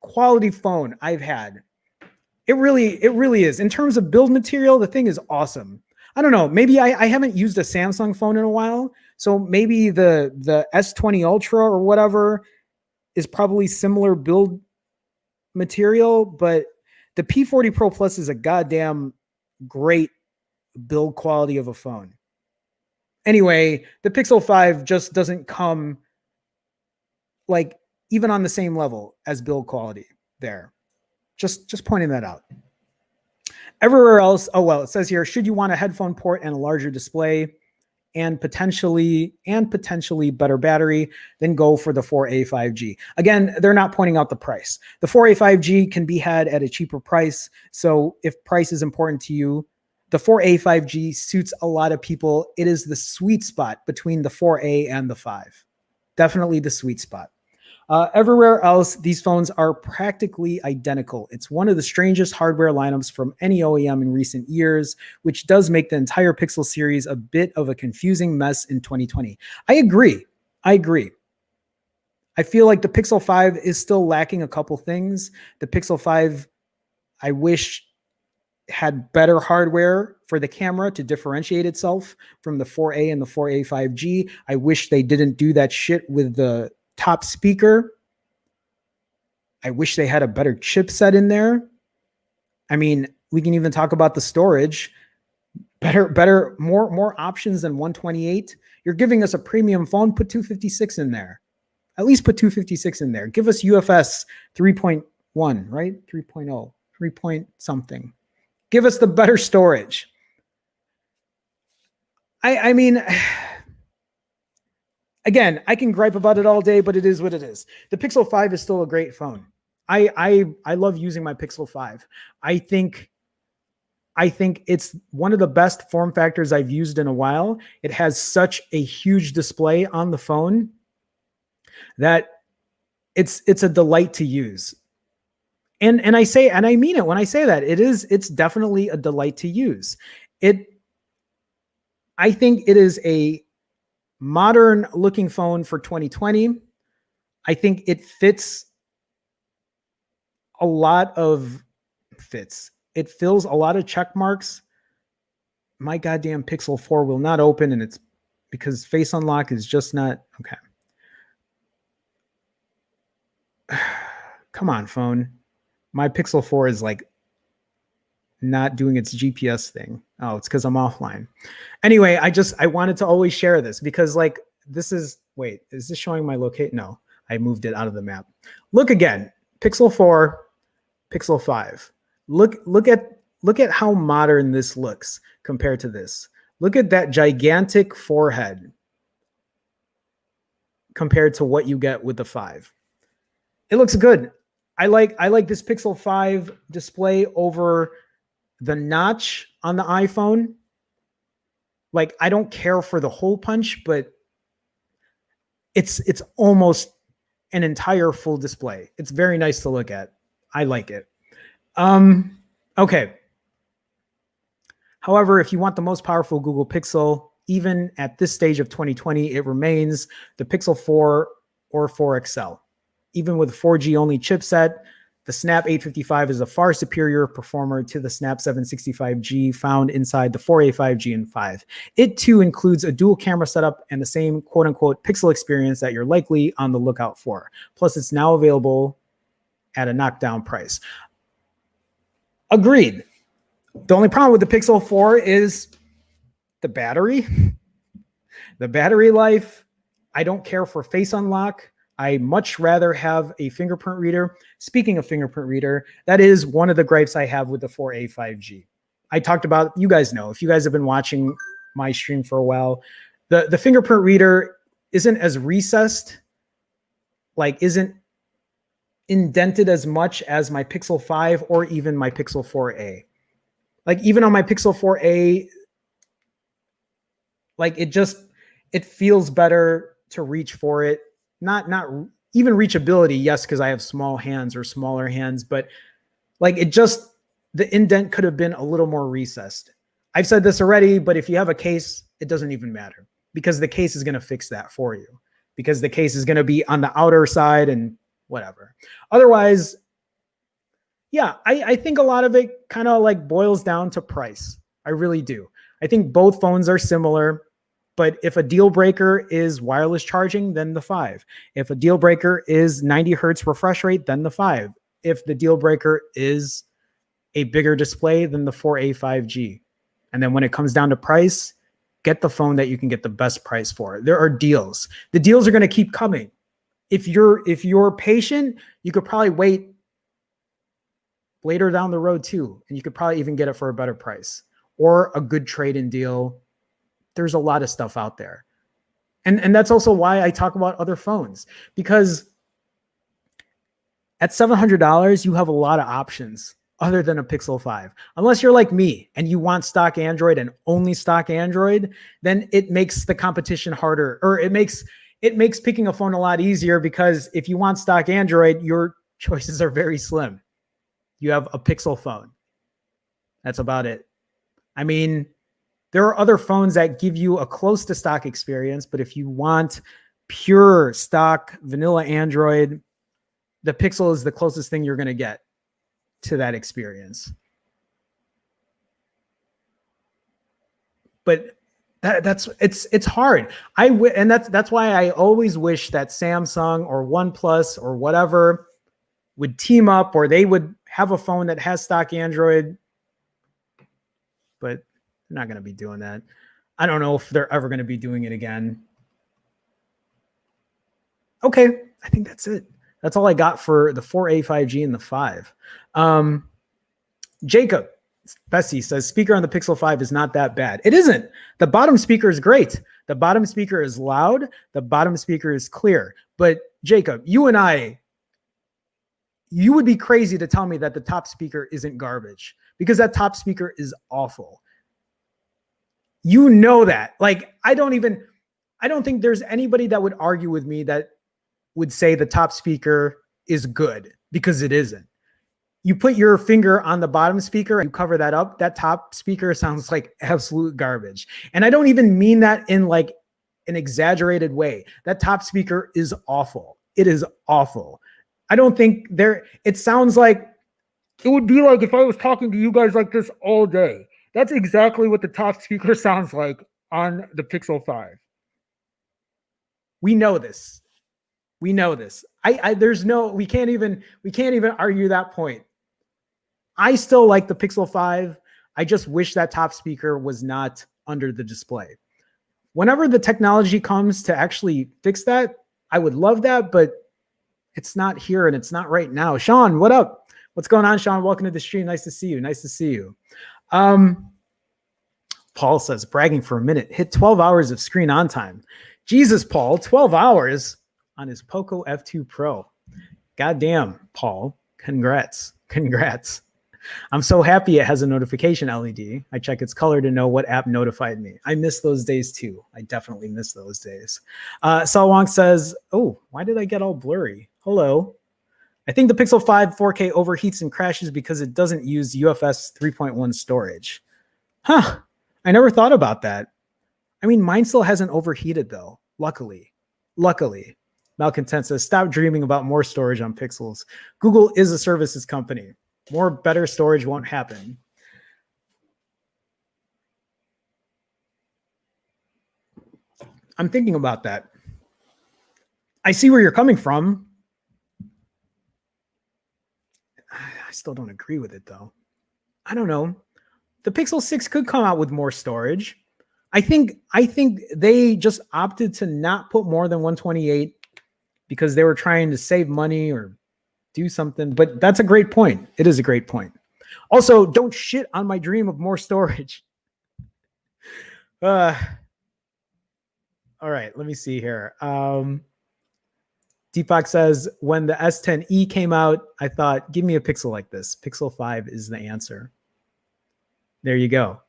quality phone I've had. It really is. In terms of build material, the thing is awesome. I don't know. Maybe I haven't used a Samsung phone in a while, so maybe the S20 Ultra or whatever is probably similar build material, but the P40 Pro Plus is a goddamn great build quality of a phone. Anyway, the Pixel 5 just doesn't come like even on the same level as build quality there. Just pointing that out. Everywhere else, oh well, it says here, should you want a headphone port and a larger display and potentially better battery, then go for the 4A 5G. Again, they're not pointing out the price. The 4A 5G can be had at a cheaper price. So if price is important to you, the 4A 5G suits a lot of people. It is the sweet spot between the 4A and the 5. Definitely the sweet spot. Everywhere else, these phones are practically identical. It's one of the strangest hardware lineups from any OEM in recent years, which does make the entire Pixel series a bit of a confusing mess in 2020. I agree. I feel like the Pixel 5 is still lacking a couple things. The Pixel 5, I wish, had better hardware for the camera to differentiate itself from the 4A and the 4A 5G. I wish they didn't do that shit with the top speaker. I wish they had a better chipset in there. I mean, we can even talk about the storage. Better, more options than 128. You're giving us a premium phone, put 256 in there. At least put 256 in there. Give us UFS 3.1, right? 3.0, 3 point something. Give us the better storage. I mean, again, I can gripe about it all day, but it is what it is. The Pixel 5 is still a great phone. I love using my Pixel 5. I think it's one of the best form factors I've used in a while. It has such a huge display on the phone that it's a delight to use. And I mean it when I say that. It's definitely a delight to use. I think it is a modern looking phone for 2020. I think it fits a lot of It fills a lot of check marks. My goddamn Pixel 4 will not open, and it's because face unlock is just not okay. Come on, phone. My Pixel 4 is like not doing its GPS thing. Oh, it's because I'm offline. Anyway, I wanted to always share this because like is this showing my location? No, I moved it out of the map. Look again, Pixel 4, Pixel 5. Look at how modern this looks compared to this. Look at that gigantic forehead compared to what you get with the 5. It looks good. I like this Pixel 5 display over the notch on the iPhone. Like, I don't care for the hole punch, but it's almost an entire full display. It's very nice to look at. I like it. Okay. However, if you want the most powerful Google Pixel, even at this stage of 2020, it remains the Pixel 4 or 4 XL. Even with 4G only chipset, the Snap 855 is a far superior performer to the Snap 765G found inside the 4A 5G and 5. It too includes a dual camera setup and the same quote unquote Pixel experience that you're likely on the lookout for. Plus, it's now available at a knockdown price. Agreed. The only problem with the Pixel 4 is the battery. The battery life. I don't care for face unlock. I much rather have a fingerprint reader. Speaking of fingerprint reader, that is one of the gripes I have with the 4A 5G. I talked about, you guys know, if you guys have been watching my stream for a while, the fingerprint reader isn't as recessed, like isn't indented as much as my Pixel 5 or even my Pixel 4A. Like even on my Pixel 4A, like it feels better to reach for it. Not even reachability, yes, because I have small hands or smaller hands, but like the indent could have been a little more recessed. I've said this already, but if you have a case, it doesn't even matter because the case is going to fix that for you because the case is going to be on the outer side and whatever. Otherwise, yeah, I think a lot of it kind of like boils down to price. I really do. I think both phones are similar, but if a deal breaker is wireless charging, then the 5. If a deal breaker is 90 hertz refresh rate, then the 5. If the deal breaker is a bigger display, then the 4A 5G. And then when it comes down to price, get the phone that you can get the best price for. There are deals. The deals are going to keep coming. If you're patient, you could probably wait later down the road too, and you could probably even get it for a better price or a good trade-in deal. There's a lot of stuff out there. And that's also why I talk about other phones, because at $700, you have a lot of options other than a Pixel 5. Unless you're like me and you want stock Android and only stock Android, then it makes the competition harder, or it makes picking a phone a lot easier, because if you want stock Android, your choices are very slim. You have a Pixel phone. That's about it. I mean, there are other phones that give you a close to stock experience, but if you want pure stock vanilla Android, the Pixel is the closest thing you're going to get to that experience. But it's hard. And that's why I always wish that Samsung or OnePlus or whatever would team up, or they would have a phone that has stock Android, but they're not going to be doing that. I don't know if they're ever going to be doing it again. Okay, I think that's it. That's all I got for the 4A 5G and the 5. Jacob Bessie says, speaker on the Pixel 5 is not that bad. It isn't. The bottom speaker is great. The bottom speaker is loud. The bottom speaker is clear. But Jacob, you and I, you would be crazy to tell me that the top speaker isn't garbage, because that top speaker is awful. You know that. Like, I don't think there's anybody that would argue with me that would say the top speaker is good, because it isn't. You put your finger on the bottom speaker and you cover that up, that top speaker sounds like absolute garbage. And I don't even mean that in like an exaggerated way. That top speaker is awful. It is awful. I don't think it sounds like, it would be like if I was talking to you guys like this all day. That's exactly what the top speaker sounds like on the Pixel 5. We know this. We know this. We can't even argue that point. I still like the Pixel 5. I just wish that top speaker was not under the display. Whenever the technology comes to actually fix that, I would love that, but it's not here and it's not right now. Sean, what up? What's going on, Sean? Welcome to the stream. Nice to see you. Nice to see you. Paul says, bragging for a minute, hit 12 hours of screen on time. Jesus, Paul, 12 hours on his Poco F2 Pro. Goddamn, Paul. Congrats. Congrats. I'm so happy it has a notification LED. I check its color to know what app notified me. I miss those days too. I definitely miss those days. Saul Wong says, oh, why did I get all blurry? Hello. I think the Pixel 5 4K overheats and crashes because it doesn't use UFS 3.1 storage. Huh. I never thought about that. I mean, mine still hasn't overheated though. Luckily. Malcontent says, stop dreaming about more storage on Pixels. Google is a services company. More better storage won't happen. I'm thinking about that. I see where you're coming from. I still don't agree with it though. I don't know. The Pixel 6 could come out with more storage. I think they just opted to not put more than 128 because they were trying to save money or do something, but that's a great point. It is a great point. Also, don't shit on my dream of more storage. All right, let me see here. Deepak says, when the S10e came out, I thought, give me a Pixel like this. Pixel 5 is the answer. There you go.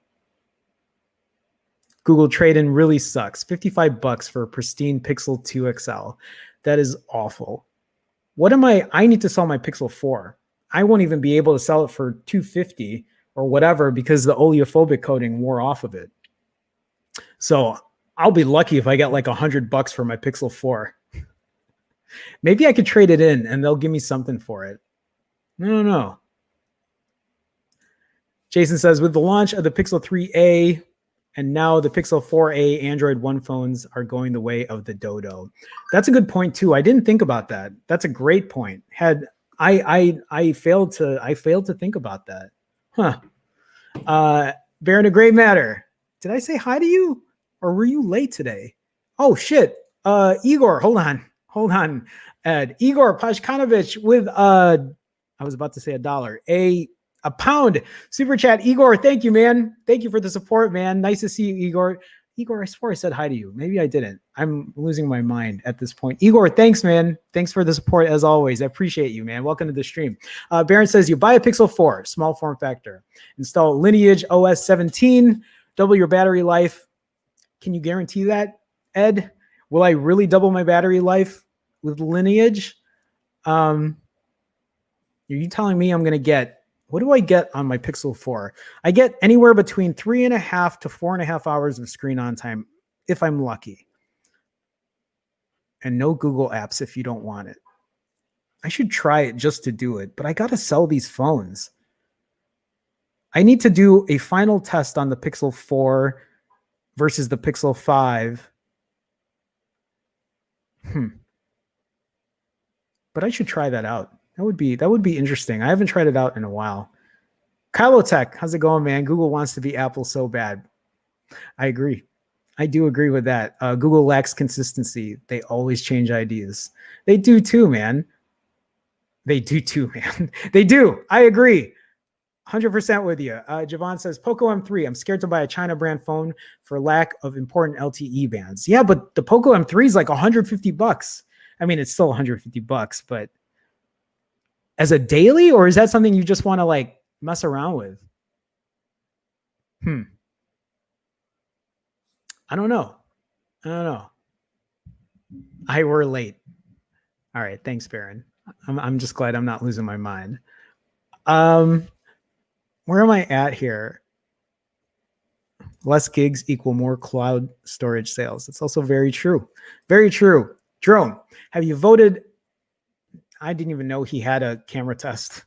Google trade-in really sucks. $55 for a pristine Pixel 2 XL. That is awful. What am I need to sell my Pixel 4. I won't even be able to sell it for $250 or whatever because the oleophobic coating wore off of it. So I'll be lucky if I get like $100 for my Pixel 4. Maybe I could trade it in and they'll give me something for it. I don't know. Jason says, with the launch of the Pixel 3a and now the Pixel 4a Android One phones are going the way of the Dodo. That's a good point too. I didn't think about that. That's a great point. I failed to think about that. Huh. Baron of Gray Matter. Did I say hi to you? Or were you late today? Oh shit. Igor, hold on. Ed. Igor Pashkanovich with I was about to say $1. A pound super chat. Igor, thank you, man. Thank you for the support, man. Nice to see you, Igor. Igor, I swore I said hi to you. Maybe I didn't. I'm losing my mind at this point. Igor, thanks, man. Thanks for the support as always. I appreciate you, man. Welcome to the stream. Baron says you buy a Pixel 4, small form factor. Install Lineage OS 17, double your battery life. Can you guarantee that, Ed? Will I really double my battery life with Lineage? Are you telling me I'm going to get, what do I get on my Pixel 4? I get anywhere between 3.5 to 4.5 hours of screen on time if I'm lucky. And no Google apps if you don't want it. I should try it just to do it, but I got to sell these phones. I need to do a final test on the Pixel 4 versus the Pixel 5. But I should try that out. That would be interesting. I haven't tried it out in a while. Kylotech, how's it going, man? Google wants to be Apple so bad. I agree. I do agree with that. Google lacks consistency. They always change ideas. They do too, man. They do. I agree. 100% with you. Javon says, Poco M3. I'm scared to buy a China brand phone for lack of important LTE bands. Yeah, but the Poco M3 is like $150. I mean, it's still $150, but as a daily, or is that something you just want to like mess around with? I don't know. We're late. All right. Thanks, Baron. I'm just glad I'm not losing my mind. Where am I at here? Less gigs equal more cloud storage sales. It's also very true. Very true. Jerome, have you voted? I didn't even know he had a camera test.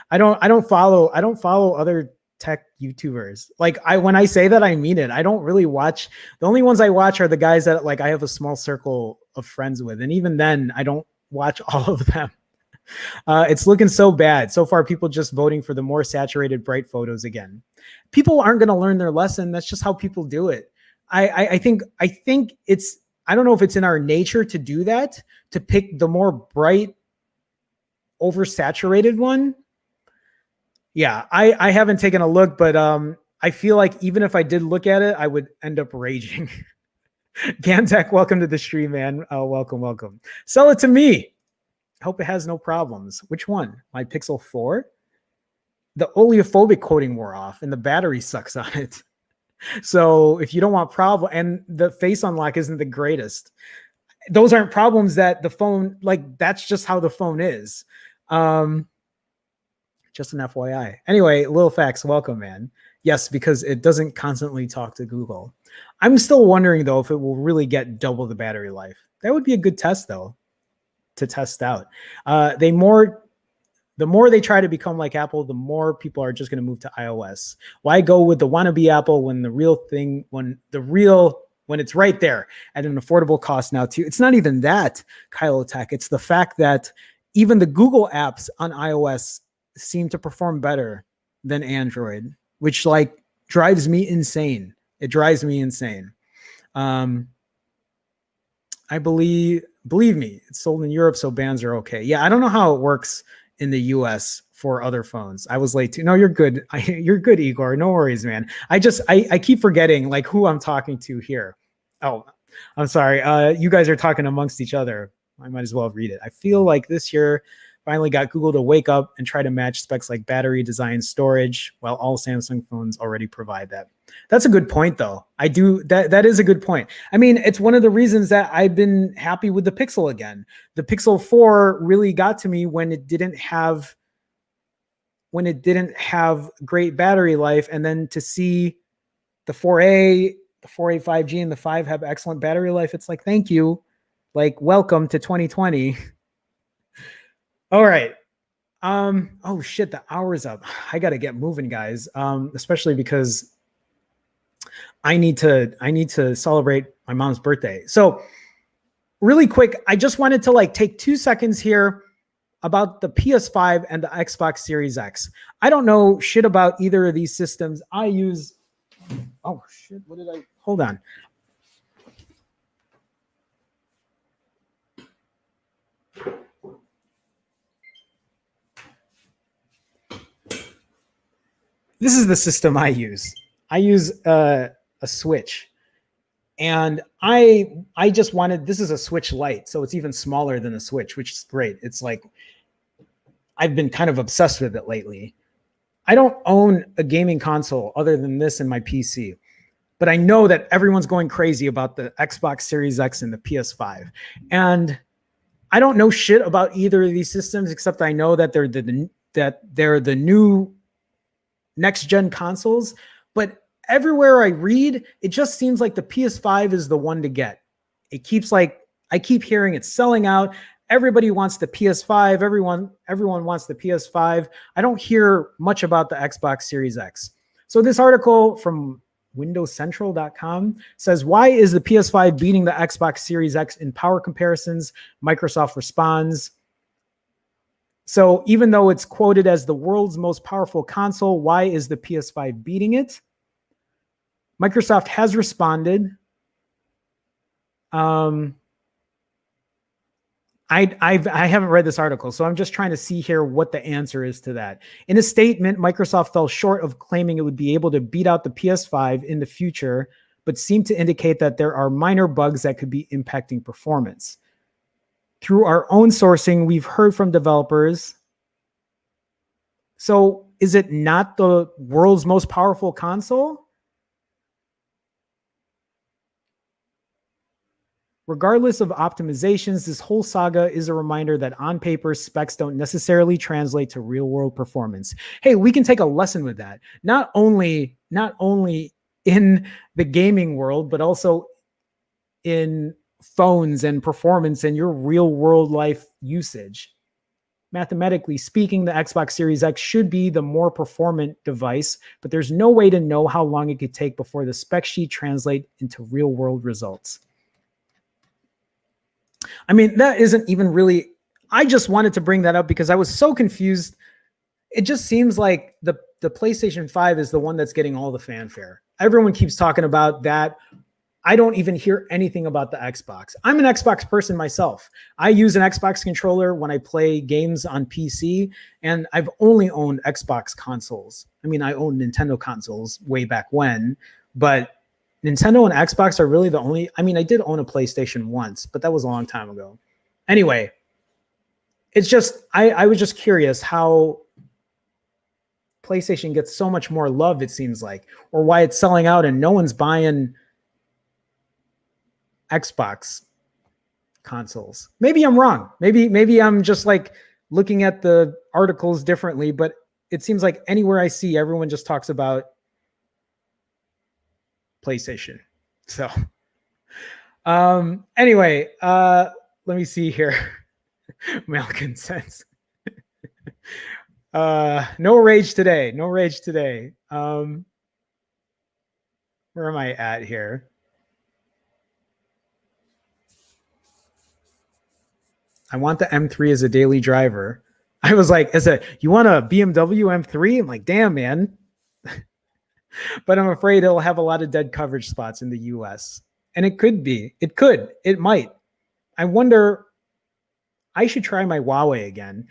I don't follow other tech YouTubers. Like when I say that, I mean it. I don't really watch. The only ones I watch are the guys that like I have a small circle of friends with. And even then I don't watch all of them. It's looking so bad. So far, people just voting for the more saturated, bright photos again. People aren't going to learn their lesson. That's just how people do it. I think it's, I don't know if it's in our nature to do that, to pick the more bright, oversaturated one. Yeah, I haven't taken a look, but I feel like even if I did look at it, I would end up raging. Gantech, welcome to the stream, man. Welcome. Sell it to me. I hope it has no problems. Which one? My Pixel 4? The oleophobic coating wore off and the battery sucks on it. So if you don't want problem, and the face unlock isn't the greatest, those aren't problems that the phone, like that's just how the phone is. Just an FYI. Anyway, Lil Fax, welcome, man. Yes, because it doesn't constantly talk to Google. I'm still wondering though if it will really get double the battery life. That would be a good test though, to test out. The more they try to become like Apple, the more people are just going to move to iOS. Why go with the wannabe Apple when when it's right there at an affordable cost now too? It's not even that, Kylotech. It's the fact that even the Google apps on iOS seem to perform better than Android, which like drives me insane. It drives me insane. I believe me, it's sold in Europe, so bands are okay. Yeah, I don't know how it works in the US for other phones. I was late too. No, you're good. You're good, Igor. No worries, man. I keep forgetting like who I'm talking to here. Oh, I'm sorry. You guys are talking amongst each other. I might as well read it. I feel like this year finally got Google to wake up and try to match specs like battery, design, storage, while all Samsung phones already provide that. That's a good point, though. That is a good point. I mean, it's one of the reasons that I've been happy with the Pixel again. The Pixel 4 really got to me when it didn't have when it didn't have great battery life, and then to see the 4A, the 4A 5G, and the 5 have excellent battery life, it's like, thank you. Like, welcome to 2020. All right. Oh shit, the hour's up. I gotta get moving, guys. Especially because I need to celebrate my mom's birthday. So really quick, I just wanted to like take 2 seconds here about the PS5 and the Xbox Series X. I don't know shit about either of these systems. I use, oh shit, what did I, hold on. This is the system I use. I use a Switch. And I just wanted, this is a Switch Lite, so it's even smaller than a Switch, which is great. It's like, I've been kind of obsessed with it lately. I don't own a gaming console other than this and my PC, but I know that everyone's going crazy about the Xbox Series X and the PS5. And I don't know shit about either of these systems, except I know that they're the new next gen consoles. But everywhere I read, it just seems like the PS5 is the one to get. It keeps like, I keep hearing it's selling out. Everybody wants the PS5. Everyone wants the PS5. I don't hear much about the Xbox Series X. So this article from WindowsCentral.com says, why is the PS5 beating the Xbox Series X in power comparisons? Microsoft responds. So even though it's quoted as the world's most powerful console, why is the PS5 beating it? Microsoft has responded. I haven't read this article, so I'm just trying to see here what the answer is to that. In a statement, Microsoft fell short of claiming it would be able to beat out the PS5 in the future, but seemed to indicate that there are minor bugs that could be impacting performance. Through our own sourcing, we've heard from developers. So is it not the world's most powerful console? Regardless of optimizations, this whole saga is a reminder that on paper, specs don't necessarily translate to real-world performance. Hey, we can take a lesson with that. Not only in the gaming world, but also in phones and performance and your real-world life usage. Mathematically speaking, the Xbox Series X should be the more performant device, but there's no way to know how long it could take before the spec sheet translate into real-world results. I mean, that isn't even really, I just wanted to bring that up because I was so confused. It just seems like the PlayStation 5 is the one that's getting all the fanfare. Everyone keeps talking about that. I don't even hear anything about the Xbox. I'm an Xbox person myself. I use an Xbox controller when I play games on PC, and I've only owned Xbox consoles. I mean, I owned Nintendo consoles way back when, but Nintendo and Xbox are really the only, I mean, I did own a PlayStation once, but that was a long time ago. Anyway, it's just, I was just curious how PlayStation gets so much more love, it seems like, or why it's selling out and no one's buying Xbox consoles. Maybe I'm wrong. Maybe I'm just like looking at the articles differently, but it seems like anywhere I see, everyone just talks about PlayStation. So anyway, let me see here. Mail consents. No rage today. No rage today. Where am I at here? I want the M3 as a daily driver. I was like, you want a BMW M3? I'm like, damn, man. But I'm afraid it'll have a lot of dead coverage spots in the US. And it could be. It might. I wonder, I should try my Huawei again.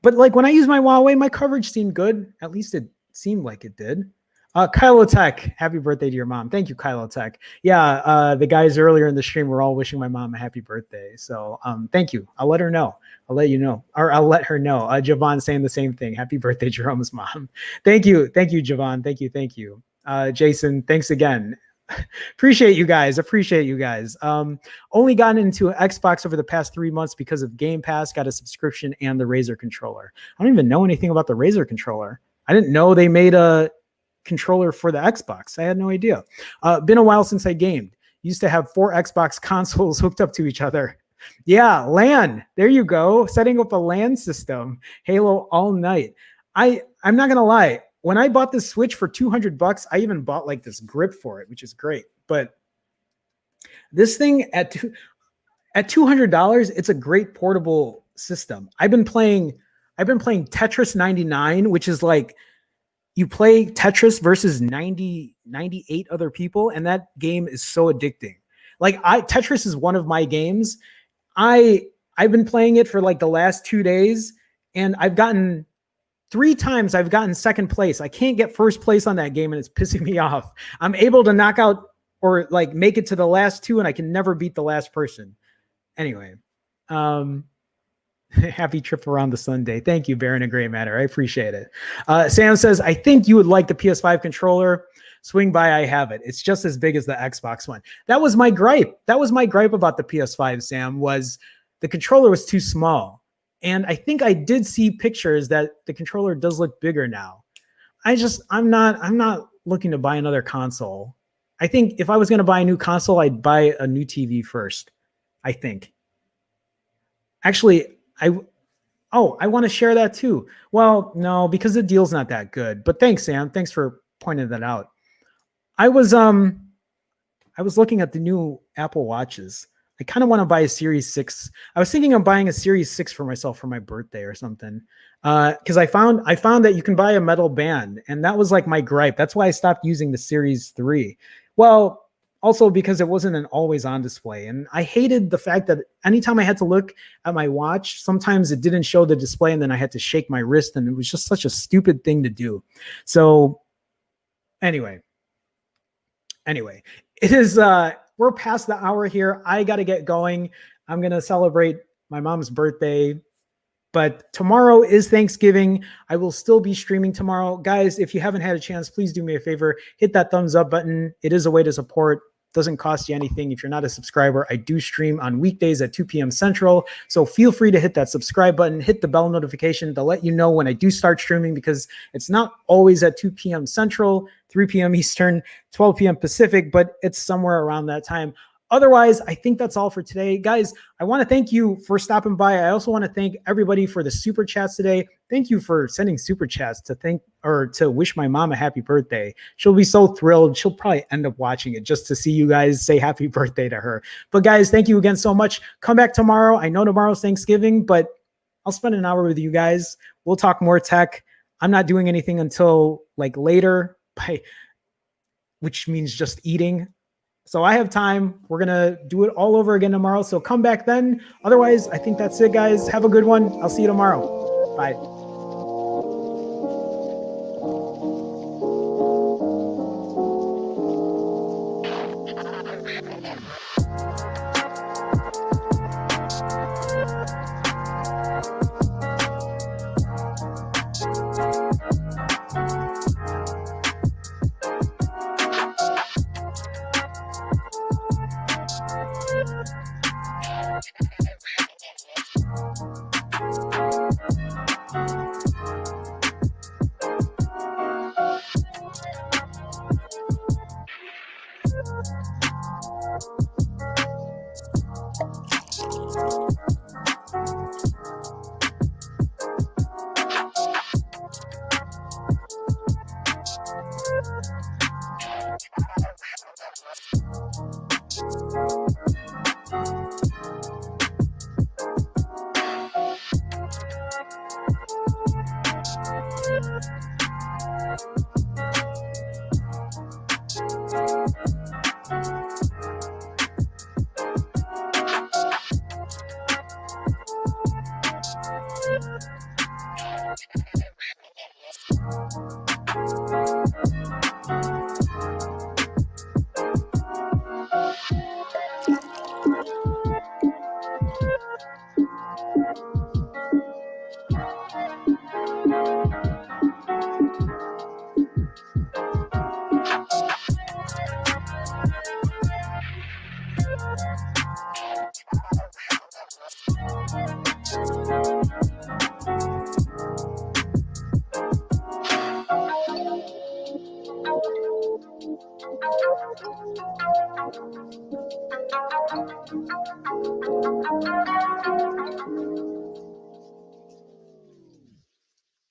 But like when I use my Huawei, my coverage seemed good. At least it seemed like it did. Kylo Tech, happy birthday to your mom. Thank you, Kylo Tech. Yeah, the guys earlier in the stream were all wishing my mom a happy birthday. So thank you. I'll let her know. I'll let you know. Or I'll let her know. Javon saying the same thing. Happy birthday, Jerome's mom. Thank you. Thank you, Javon. Thank you. Thank you. Jason, thanks again. Appreciate you guys. Appreciate you guys. Only gotten into Xbox over the past 3 months because of Game Pass. Got a subscription and the Razer controller. I don't even know anything about the Razer controller. I didn't know they made a controller for the Xbox. I had no idea. Been a while since I gamed. Used to have 4 Xbox consoles hooked up to each other. Yeah, LAN. There you go. Setting up a LAN system. Halo all night. I'm not gonna lie. When I bought this Switch for $200, I even bought like this grip for it, which is great. But this thing at $200, it's a great portable system. I've been playing Tetris 99, which is like you play Tetris versus 98 other people, and that game is so addicting. Like Tetris is one of my games. I've been playing it for like the last 2 days, and I've gotten 3 times I've gotten second place. I can't get first place on that game, and it's pissing me off. I'm able to knock out or like make it to the last 2, and I can never beat the last person. Anyway, happy trip around the Sunday. Thank you, Baron and Gray Matter. I appreciate it. Sam says, I think you would like the PS5 controller. Swing by, I have it. It's just as big as the Xbox one. That was my gripe. That was my gripe about the PS5, Sam, was the controller was too small. And I think I did see pictures that the controller does look bigger now. I'm not looking to buy another console. I think if I was going to buy a new console, I'd buy a new TV first. I think. Actually, I want to share that too. Well, no, because the deal's not that good. But thanks, Sam. Thanks for pointing that out. I was looking at the new Apple Watches. I kind of want to buy a Series 6. I was thinking of buying a Series 6 for myself for my birthday or something. Because I found that you can buy a metal band, and that was like my gripe. That's why I stopped using the Series 3. Well, also because it wasn't an always on display. And I hated the fact that anytime I had to look at my watch, sometimes it didn't show the display, and then I had to shake my wrist, and it was just such a stupid thing to do. So anyway, it is, we're past the hour here. I got to get going. I'm going to celebrate my mom's birthday, but tomorrow is Thanksgiving. I will still be streaming tomorrow. Guys, if you haven't had a chance, please do me a favor. Hit that thumbs up button. It is a way to support. Doesn't cost you anything. If you're not a subscriber, I do stream on weekdays at 2 p.m. Central. So feel free to hit that subscribe button, hit the bell notification to let you know when I do start streaming, because it's not always at 2 p.m. Central, 3 p.m. Eastern, 12 p.m. Pacific, but it's somewhere around that time. Otherwise, I think that's all for today. Guys, I want to thank you for stopping by. I also want to thank everybody for the super chats today. Thank you for sending super chats to wish my mom a happy birthday. She'll be so thrilled. She'll probably end up watching it just to see you guys say happy birthday to her. But guys, thank you again so much. Come back tomorrow. I know tomorrow's Thanksgiving, but I'll spend an hour with you guys. We'll talk more tech. I'm not doing anything until like later, which means just eating. So I have time. We're going to do it all over again tomorrow. So come back then. Otherwise, I think that's it, guys. Have a good one. I'll see you tomorrow. Bye.